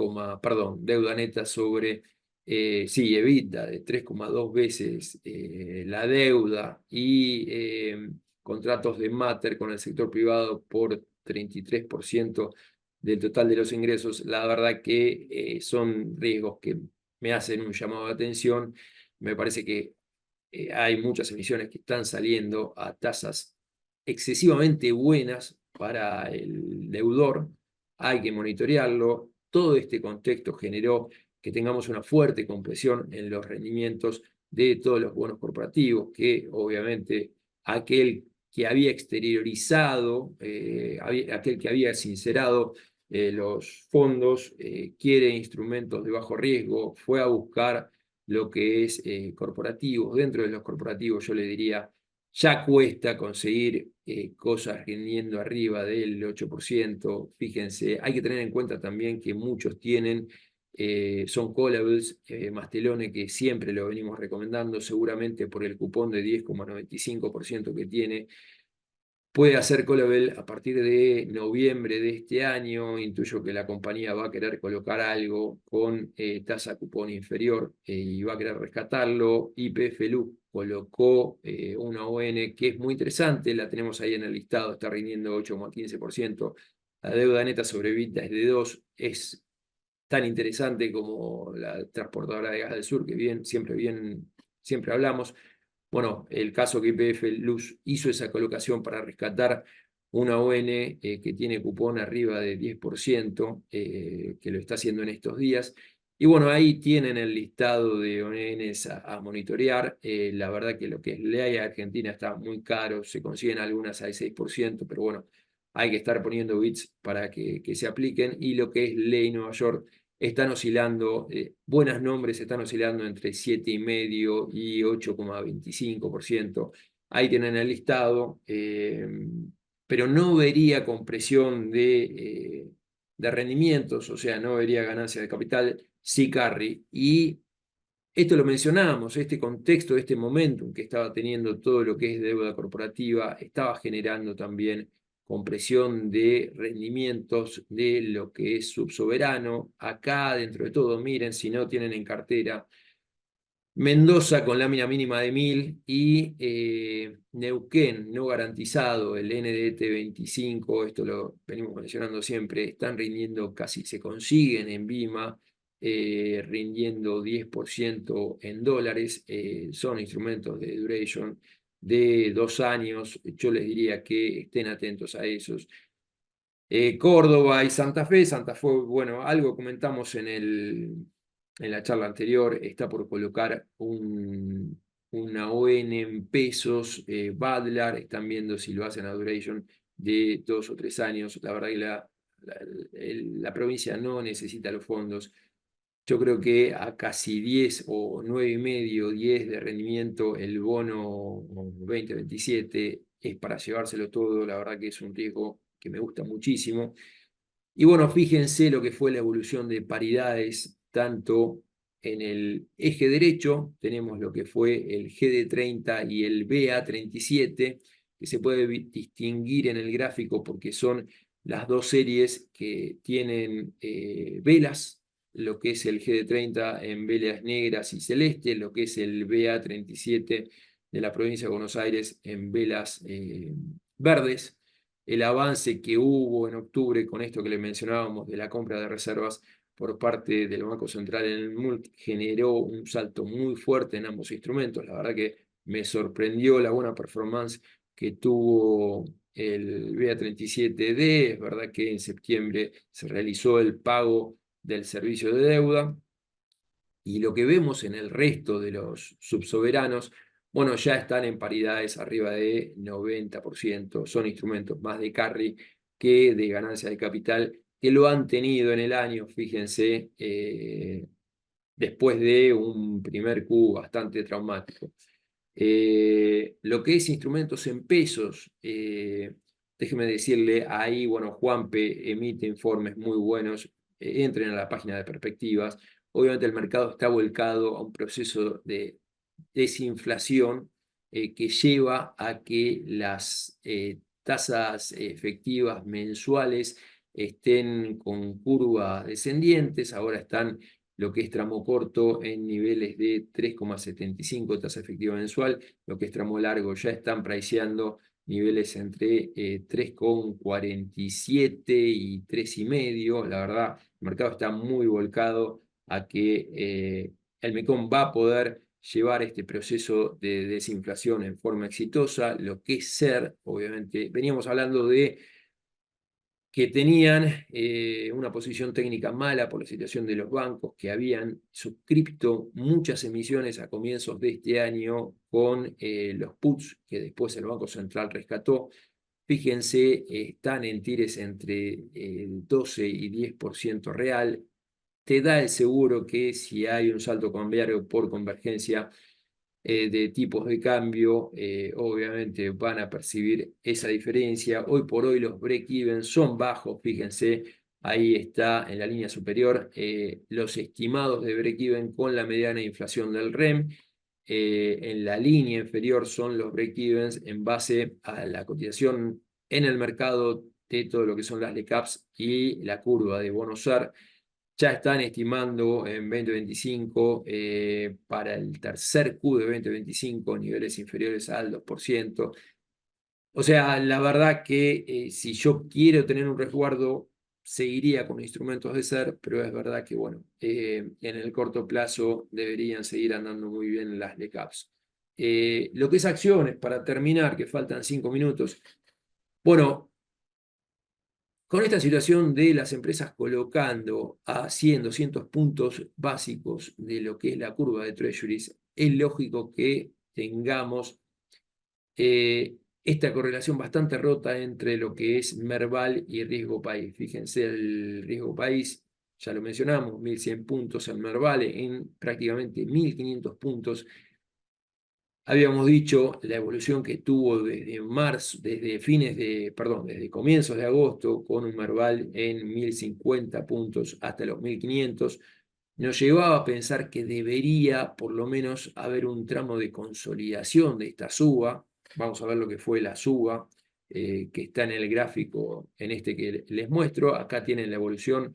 perdón, deuda neta sobre, sí, EBITDA de 3,2 veces la deuda, y contratos de Mater con el sector privado por 33% del total de los ingresos. La verdad que son riesgos que me hacen un llamado de atención. Me parece que hay muchas emisiones que están saliendo a tasas excesivamente buenas para el deudor, hay que monitorearlo. Todo este contexto generó que tengamos una fuerte compresión en los rendimientos de todos los bonos corporativos, que obviamente aquel que había exteriorizado, aquel que había sincerado los fondos, quiere instrumentos de bajo riesgo, fue a buscar lo que es corporativos. Dentro de los corporativos yo le diría, ya cuesta conseguir cosas rindiendo arriba del 8%. Fíjense, hay que tener en cuenta también que muchos tienen, son callables, Mastelone, que siempre lo venimos recomendando, seguramente por el cupón de 10,95% que tiene. Puede hacer callable a partir de noviembre de este año. Intuyo que la compañía va a querer colocar algo con tasa cupón inferior y va a querer rescatarlo. YPF Luz colocó una ON que es muy interesante, la tenemos ahí en el listado, está rindiendo 8,15%. La deuda neta sobre EBITDA es de 2, es tan interesante como la transportadora de gas del sur, que siempre hablamos. Bueno, el caso que YPF Luz hizo esa colocación para rescatar una ON que tiene cupón arriba de 10%, que lo está haciendo en estos días. Y bueno, ahí tienen el listado de ONs a monitorear. La verdad que lo que es ley Argentina está muy caro, se consiguen algunas al 6%, pero bueno, hay que estar poniendo bits para que se apliquen. Y lo que es ley Nueva York están oscilando, buenos nombres están oscilando entre 7,5% y 8,25%. Ahí tienen el listado, pero no vería compresión de rendimientos, o sea, no vería ganancia de capital, sí carry. Y esto lo mencionábamos, este contexto, este momentum que estaba teniendo todo lo que es deuda corporativa, estaba generando también compresión de rendimientos de lo que es subsoberano. Acá, dentro de todo, miren, si no tienen en cartera, Mendoza con lámina mínima de 1000 y Neuquén no garantizado, el NDT 25, esto lo venimos mencionando siempre, están rindiendo casi, se consiguen en Bima, rindiendo 10% en dólares, son instrumentos de duration de 2 años, yo les diría que estén atentos a esos. Córdoba y Santa Fe, bueno, algo comentamos en la charla anterior, está por colocar una ON en pesos, Badlar, están viendo si lo hacen a duration de 2 o 3 años, la verdad que la provincia no necesita los fondos. Yo creo que a casi 10 o 9,5, 10 de rendimiento, el bono 2027 es para llevárselo todo. La verdad que es un riesgo que me gusta muchísimo. Y bueno, fíjense lo que fue la evolución de paridades, tanto en el eje derecho, tenemos lo que fue el GD30 y el BA37, que se puede distinguir en el gráfico porque son las dos series que tienen velas, lo que es el GD30 en velas negras y celestes, lo que es el BA37 de la provincia de Buenos Aires en velas verdes. El avance que hubo en octubre con esto que le mencionábamos de la compra de reservas por parte del Banco Central en el MULC generó un salto muy fuerte en ambos instrumentos. La verdad que me sorprendió la buena performance que tuvo el BA37D. Es verdad que en septiembre se realizó el pago del servicio de deuda, y lo que vemos en el resto de los subsoberanos, bueno, ya están en paridades arriba de 90%, son instrumentos más de carry que de ganancia de capital, que lo han tenido en el año, fíjense, después de un primer Q bastante traumático. Lo que es instrumentos en pesos, déjeme decirle, ahí, bueno, Juanpe emite informes muy buenos, entren a la página de Perspectivas. Obviamente el mercado está volcado a un proceso de desinflación que lleva a que las tasas efectivas mensuales estén con curvas descendientes. Ahora están lo que es tramo corto en niveles de 3,75 tasa efectiva mensual, lo que es tramo largo ya están priceando niveles entre 3,47 y 3,5. La verdad, el mercado está muy volcado a que el MECOM va a poder llevar este proceso de desinflación en forma exitosa, lo que es ser, obviamente, veníamos hablando de que tenían una posición técnica mala por la situación de los bancos, que habían suscripto muchas emisiones a comienzos de este año con los puts, que después el Banco Central rescató. Fíjense, están en tires entre el 12 y 10% real. Te da el seguro que si hay un salto cambiario por convergencia de tipos de cambio, obviamente van a percibir esa diferencia. Hoy por hoy los break-even son bajos, fíjense, ahí está en la línea superior los estimados de break-even con la mediana inflación del REM. En la línea inferior son los break-evens en base a la cotización en el mercado de todo lo que son las LECAPs y la curva de bonos SAR. Ya están estimando en 2025 para el tercer Q de 2025 niveles inferiores al 2%. O sea, la verdad que si yo quiero tener un resguardo, seguiría con instrumentos de SER, pero es verdad que, bueno, en el corto plazo deberían seguir andando muy bien las LECAPs. Lo que es acciones, para terminar, que faltan 5 minutos. Bueno, con esta situación de las empresas colocando a 100, 200 puntos básicos de lo que es la curva de Treasuries, es lógico que tengamos esta correlación bastante rota entre lo que es Merval y riesgo país. Fíjense, el riesgo país, ya lo mencionamos, 1100 puntos, el Merval en prácticamente 1500 puntos. Habíamos dicho la evolución que tuvo desde marzo, desde comienzos de agosto, con un Merval en 1050 puntos hasta los 1500. Nos llevaba a pensar que debería por lo menos haber un tramo de consolidación de esta suba. Vamos a ver lo que fue la suba, que está en el gráfico en este que les muestro. Acá tienen la evolución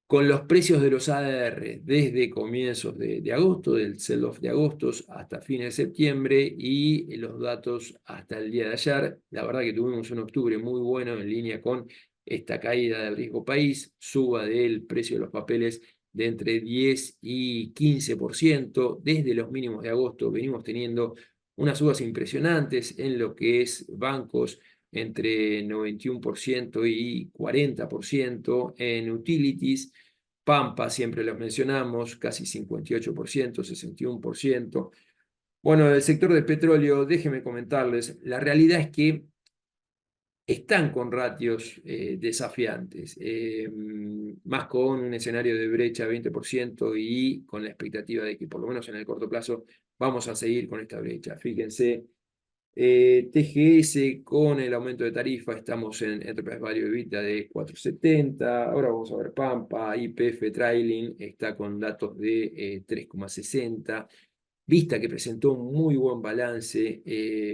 con los precios de los ADR desde comienzos de agosto, del sell-off de agosto hasta fines de septiembre, y los datos hasta el día de ayer. La verdad que tuvimos un octubre muy bueno en línea con esta caída del riesgo país, suba del precio de los papeles de entre 10 y 15%. Desde los mínimos de agosto venimos teniendo unas subas impresionantes en lo que es bancos, entre 91% y 40%, en utilities, Pampa, siempre los mencionamos, casi 58%, 61%. Bueno, el sector del petróleo, déjenme comentarles, la realidad es que están con ratios desafiantes, más con un escenario de brecha 20% y con la expectativa de que por lo menos en el corto plazo vamos a seguir con esta brecha. Fíjense, TGS con el aumento de tarifa estamos en Enterprise Value EBITDA de 4.70. Ahora vamos a ver Pampa, YPF Trailing está con datos de 3.60. Vista que presentó un muy buen balance,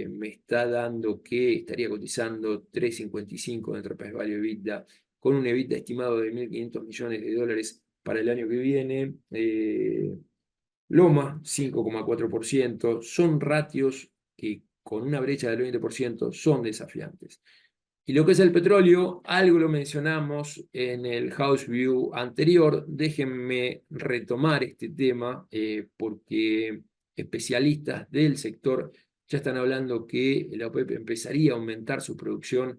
me está dando que estaría cotizando 3.55 de Enterprise Value EBITDA con un EBITDA estimado de 1.500 millones de dólares para el año que viene. Loma, 5,4%. Son ratios que con una brecha del 20% son desafiantes. Y lo que es el petróleo, algo lo mencionamos en el House View anterior. Déjenme retomar este tema porque especialistas del sector ya están hablando que la OPEP empezaría a aumentar su producción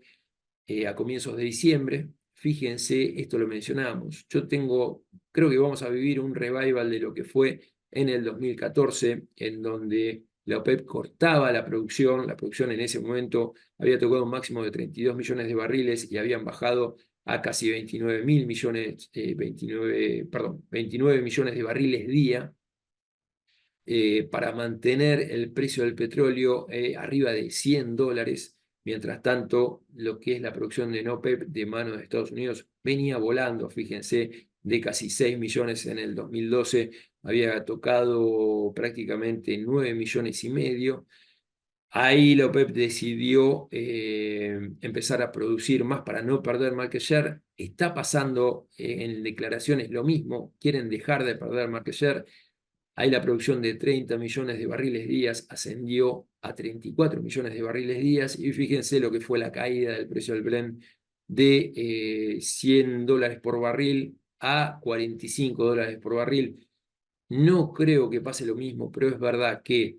a comienzos de diciembre. Fíjense, esto lo mencionamos. Creo que vamos a vivir un revival de lo que fue en el 2014, en donde la OPEP cortaba la producción en ese momento había tocado un máximo de 32 millones de barriles y habían bajado a casi 29 millones de barriles día, para mantener el precio del petróleo arriba de $100. Mientras tanto, lo que es la producción de OPEP de mano de Estados Unidos venía volando, fíjense, de casi 6 millones en el 2012, había tocado prácticamente 9 millones y medio. Ahí la OPEP decidió empezar a producir más para no perder market share. Está pasando en declaraciones lo mismo, quieren dejar de perder market share. Ahí la producción de 30 millones de barriles días ascendió a 34 millones de barriles días, y fíjense lo que fue la caída del precio del Brent de $100 por barril a $45 por barril. No creo que pase lo mismo, pero es verdad que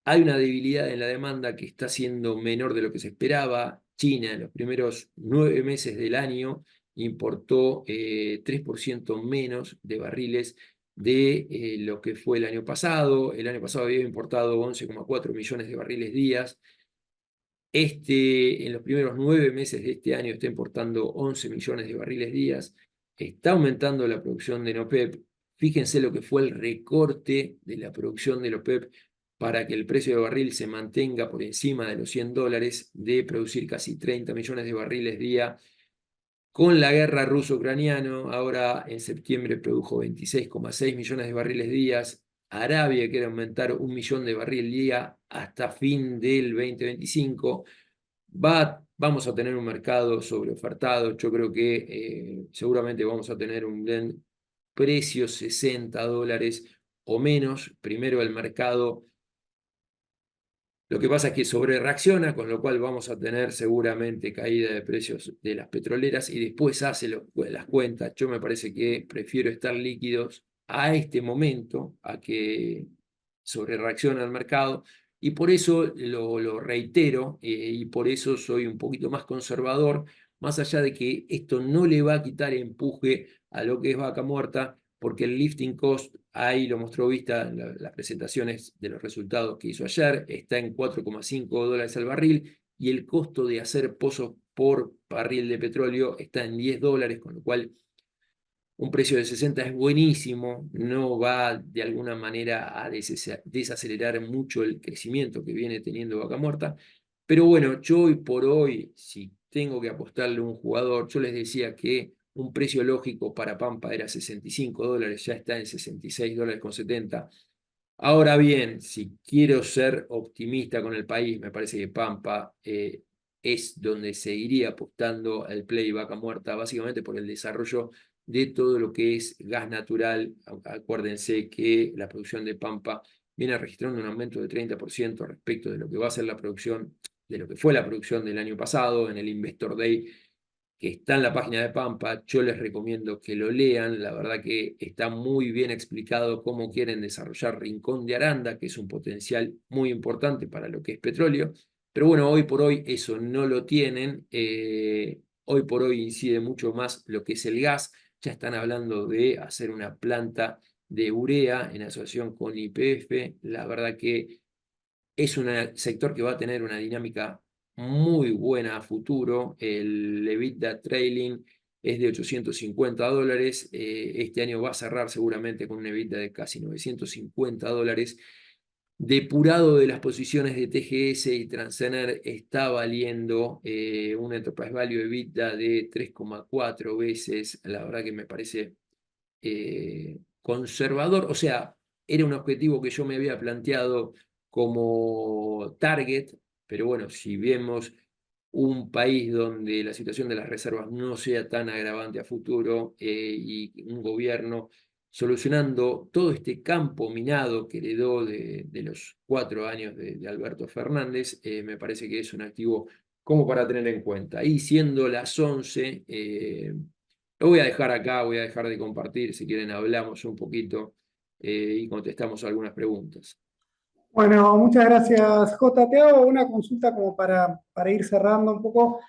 hay una debilidad en la demanda que está siendo menor de lo que se esperaba. China en los primeros 9 meses del año importó 3% menos de barriles de lo que fue el año pasado. El año pasado había importado 11,4 millones de barriles días. En los primeros 9 meses de este año está importando 11 millones de barriles días. Está aumentando la producción de OPEP. Fíjense lo que fue el recorte de la producción de OPEP para que el precio del barril se mantenga por encima de los $100, de producir casi 30 millones de barriles día. Con la guerra ruso-ucraniana, ahora en septiembre produjo 26,6 millones de barriles días. Arabia quiere aumentar 1 millón de barriles día hasta fin del 2025. Vamos a tener un mercado sobreofertado. Yo creo que seguramente vamos a tener un blend precio $60 o menos. Primero el mercado, lo que pasa es que sobre reacciona, con lo cual vamos a tener seguramente caída de precios de las petroleras y después hace las cuentas. Yo me parece que prefiero estar líquidos a este momento, a que sobre reacciona el mercado, y por eso lo reitero, y por eso soy un poquito más conservador, más allá de que esto no le va a quitar empuje a lo que es Vaca Muerta, porque el lifting cost, ahí lo mostró Vista en las presentaciones de los resultados que hizo ayer, está en $4,5 al barril, y el costo de hacer pozos por barril de petróleo está en $10, con lo cual un precio de 60 es buenísimo, no va de alguna manera a desacelerar mucho el crecimiento que viene teniendo Vaca Muerta, pero bueno, yo hoy por hoy, si tengo que apostarle a un jugador, yo les decía que un precio lógico para Pampa era $65, ya está en $66,70. Ahora bien, si quiero ser optimista con el país, me parece que Pampa es donde se iría apostando al play Vaca Muerta, básicamente por el desarrollo de todo lo que es gas natural. Acuérdense que la producción de Pampa viene registrando un aumento de 30% respecto de lo que va a ser la producción, de lo que fue la producción del año pasado. En el Investor Day, que está en la página de Pampa, yo les recomiendo que lo lean. La verdad que está muy bien explicado cómo quieren desarrollar Rincón de Aranda, que es un potencial muy importante para lo que es petróleo. Pero bueno, hoy por hoy eso no lo tienen. Hoy por hoy incide mucho más lo que es el gas. Ya están hablando de hacer una planta de urea en asociación con YPF. La verdad que es un sector que va a tener una dinámica muy buena a futuro. El EBITDA trailing es de $850. Este año va a cerrar seguramente con un EBITDA de casi $950. Depurado de las posiciones de TGS y Transener, está valiendo un Enterprise Value EBITDA de 3,4 veces. La verdad que me parece conservador. O sea, era un objetivo que yo me había planteado como target, pero bueno, si vemos un país donde la situación de las reservas no sea tan agravante a futuro, y un gobierno solucionando todo este campo minado que heredó de los 4 años de Alberto Fernández, me parece que es un activo como para tener en cuenta. Y siendo las 11, lo voy a dejar acá, voy a dejar de compartir. Si quieren hablamos un poquito y contestamos algunas preguntas. Bueno, muchas gracias, Jota. Te hago una consulta como para ir cerrando un poco.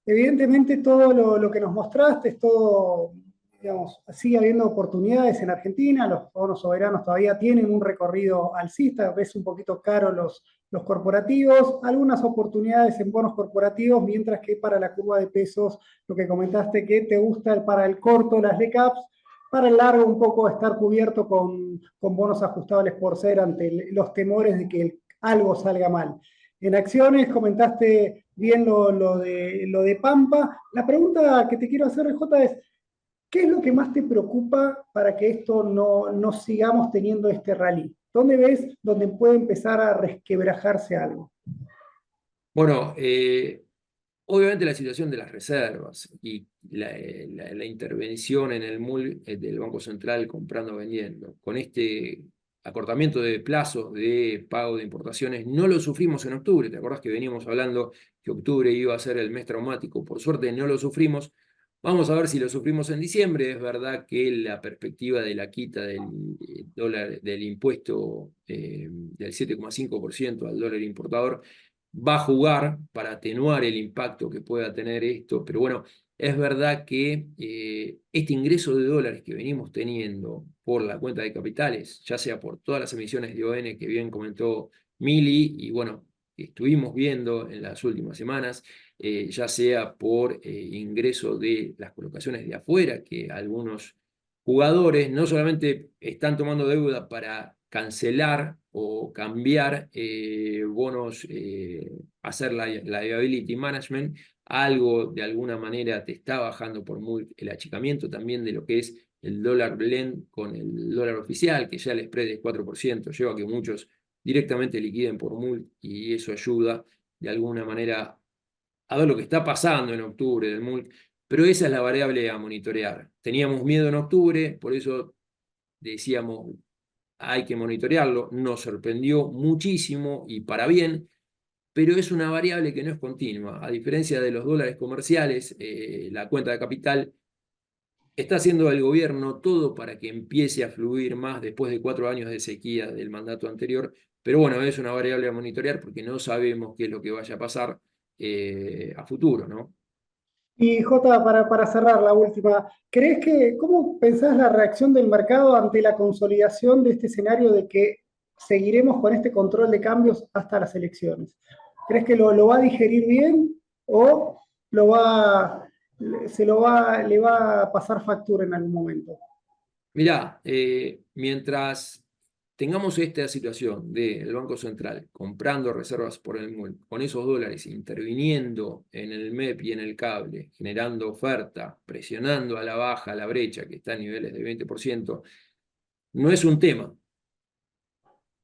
Evidentemente todo lo que nos mostraste es todo, digamos, sigue habiendo oportunidades en Argentina, los bonos soberanos todavía tienen un recorrido alcista, ves un poquito caro los corporativos, algunas oportunidades en bonos corporativos, mientras que para la curva de pesos, lo que comentaste que te gusta para el corto las LECAPs, para el largo un poco estar cubierto con bonos ajustables por ser ante los temores de que algo salga mal. En acciones comentaste bien lo de Pampa. La pregunta que te quiero hacer, Jota, es, ¿qué es lo que más te preocupa para que esto no sigamos teniendo este rally? ¿Dónde ves donde puede empezar a resquebrajarse algo? Bueno, obviamente la situación de las reservas y la intervención en el MUL del Banco Central comprando, vendiendo. Con este acortamiento de plazos de pago de importaciones no lo sufrimos en octubre. ¿Te acordás que veníamos hablando que octubre iba a ser el mes traumático? Por suerte no lo sufrimos Vamos a ver si lo sufrimos en diciembre. Es verdad que la perspectiva de la quita del dólar, del impuesto del 7,5% al dólar importador va a jugar para atenuar el impacto que pueda tener esto. Pero bueno, es verdad que este ingreso de dólares que venimos teniendo por la cuenta de capitales, ya sea por todas las emisiones de ON que bien comentó Mili, y bueno, estuvimos viendo en las últimas semanas, ya sea por ingreso de las colocaciones de afuera, que algunos jugadores no solamente están tomando deuda para cancelar o cambiar bonos, hacer la liability management, algo de alguna manera te está bajando por el achicamiento también de lo que es el dólar blend con el dólar oficial, que ya el spread es 4%, lleva a que muchos directamente liquiden por MULT y eso ayuda de alguna manera a ver lo que está pasando en octubre del MULC, pero esa es la variable a monitorear. Teníamos miedo en octubre, por eso decíamos hay que monitorearlo, nos sorprendió muchísimo y para bien, pero es una variable que no es continua. A diferencia de los dólares comerciales, la cuenta de capital está haciendo el gobierno todo para que empiece a fluir más después de 4 años de sequía del mandato anterior, pero bueno, es una variable a monitorear porque no sabemos qué es lo que vaya a pasar a futuro, ¿no? Y Jota, para cerrar la última, cómo pensás la reacción del mercado ante la consolidación de este escenario de que seguiremos con este control de cambios hasta las elecciones? ¿Crees que lo va a digerir bien o lo va, le va a pasar factura en algún momento? Mirá, mientras tengamos esta situación del Banco Central comprando reservas por el MUL, con esos dólares interviniendo en el MEP y en el cable, generando oferta, presionando a la baja la brecha que está a niveles de 20%, no es un tema.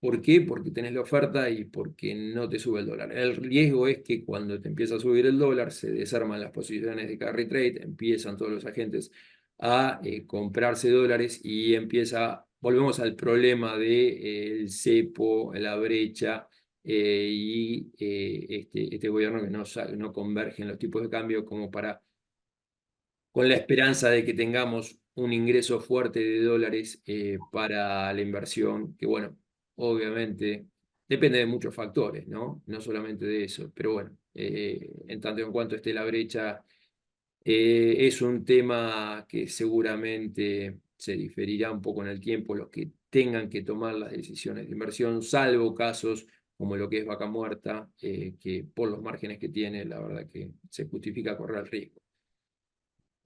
¿Por qué? Porque tenés la oferta y porque no te sube el dólar. El riesgo es que cuando te empieza a subir el dólar, se desarman las posiciones de carry trade, empiezan todos los agentes a comprarse dólares y volvemos al problema del cepo, la brecha y este gobierno que no converge en los tipos de cambio como con la esperanza de que tengamos un ingreso fuerte de dólares para la inversión, que bueno, obviamente depende de muchos factores, ¿no? No solamente de eso, pero bueno, en tanto en cuanto esté la brecha, es un tema que seguramente se diferirá un poco en el tiempo los que tengan que tomar las decisiones de inversión, salvo casos como lo que es Vaca Muerta, que por los márgenes que tiene, la verdad que se justifica correr el riesgo.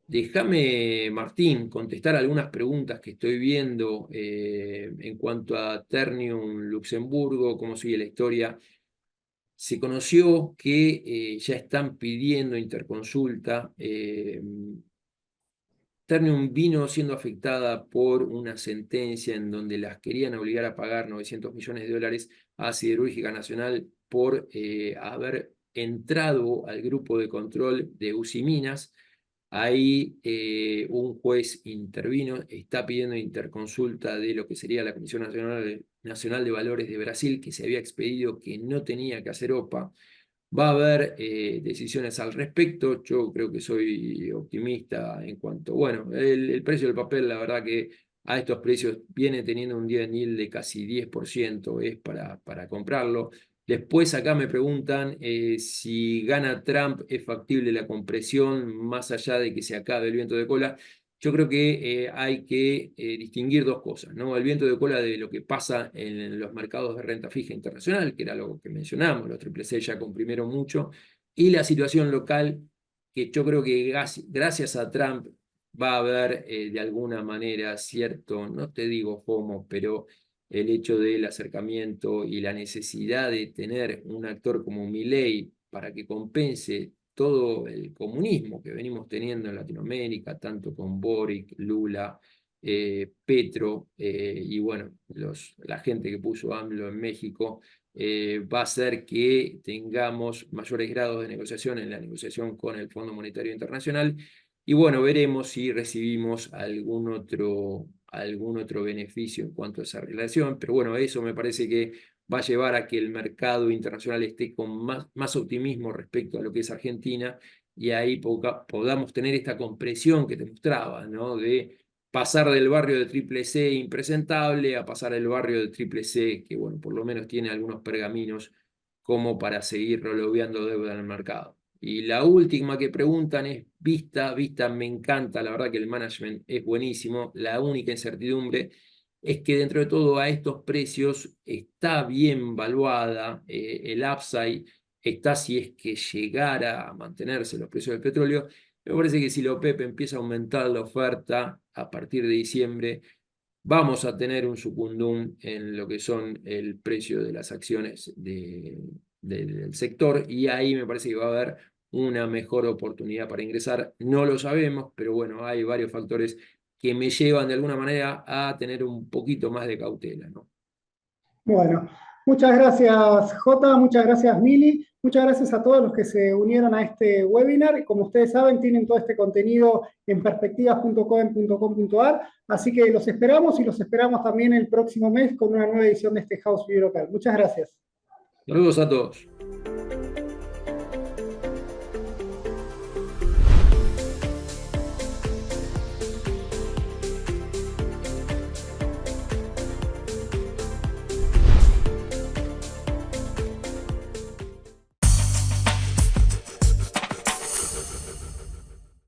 Déjame, Martín, contestar algunas preguntas que estoy viendo en cuanto a Ternium Luxemburgo, cómo sigue la historia. Se conoció que ya están pidiendo interconsulta. Ternium vino siendo afectada por una sentencia en donde las querían obligar a pagar 900 millones de dólares a Siderúrgica Nacional por haber entrado al grupo de control de Usiminas. Ahí un juez intervino, está pidiendo interconsulta de lo que sería la Comisión Nacional de Valores de Brasil, que se había expedido que no tenía que hacer OPA. Va a haber decisiones al respecto. Yo creo que soy optimista en cuanto, bueno, el precio del papel, la verdad que a estos precios viene teniendo un dividend yield de casi 10%, es para comprarlo. Después acá me preguntan si gana Trump, ¿es factible la compresión más allá de que se acabe el viento de cola? Yo creo que hay que distinguir dos cosas, ¿no? El viento de cola de lo que pasa en los mercados de renta fija internacional, que era lo que mencionamos, los triple C ya comprimieron mucho, y la situación local, que yo creo que gracias a Trump va a haber de alguna manera cierto, no te digo FOMO, pero el hecho del acercamiento y la necesidad de tener un actor como Milei para que compense todo el comunismo que venimos teniendo en Latinoamérica, tanto con Boric, Lula, Petro y bueno, la gente que puso AMLO en México, va a hacer que tengamos mayores grados de negociación en la negociación con el Fondo Monetario Internacional. Y bueno, veremos si recibimos algún otro beneficio en cuanto a esa relación, pero bueno, eso me parece que va a llevar a que el mercado internacional esté con más optimismo respecto a lo que es Argentina y ahí podamos tener esta compresión que te mostraba, ¿no? De pasar del barrio de triple C impresentable a pasar al barrio de triple C, que bueno, por lo menos tiene algunos pergaminos como para seguir rolobeando deuda en el mercado. Y la última que preguntan es Vista. Vista me encanta, la verdad que el management es buenísimo. La única incertidumbre es que dentro de todo a estos precios está bien valuada, el upside está si es que llegara a mantenerse los precios del petróleo. Me parece que si la OPEP empieza a aumentar la oferta a partir de diciembre, vamos a tener un secundum en lo que son el precio de las acciones del sector, y ahí me parece que va a haber una mejor oportunidad para ingresar. No lo sabemos, pero bueno, hay varios factores que me llevan de alguna manera a tener un poquito más de cautela, ¿no? Bueno, muchas gracias Jota, muchas gracias Mili, muchas gracias a todos los que se unieron a este webinar. Como ustedes saben, tienen todo este contenido en perspectivas.com.ar, así que los esperamos y los esperamos también el próximo mes con una nueva edición de este House View Local. Muchas gracias. Saludos a todos.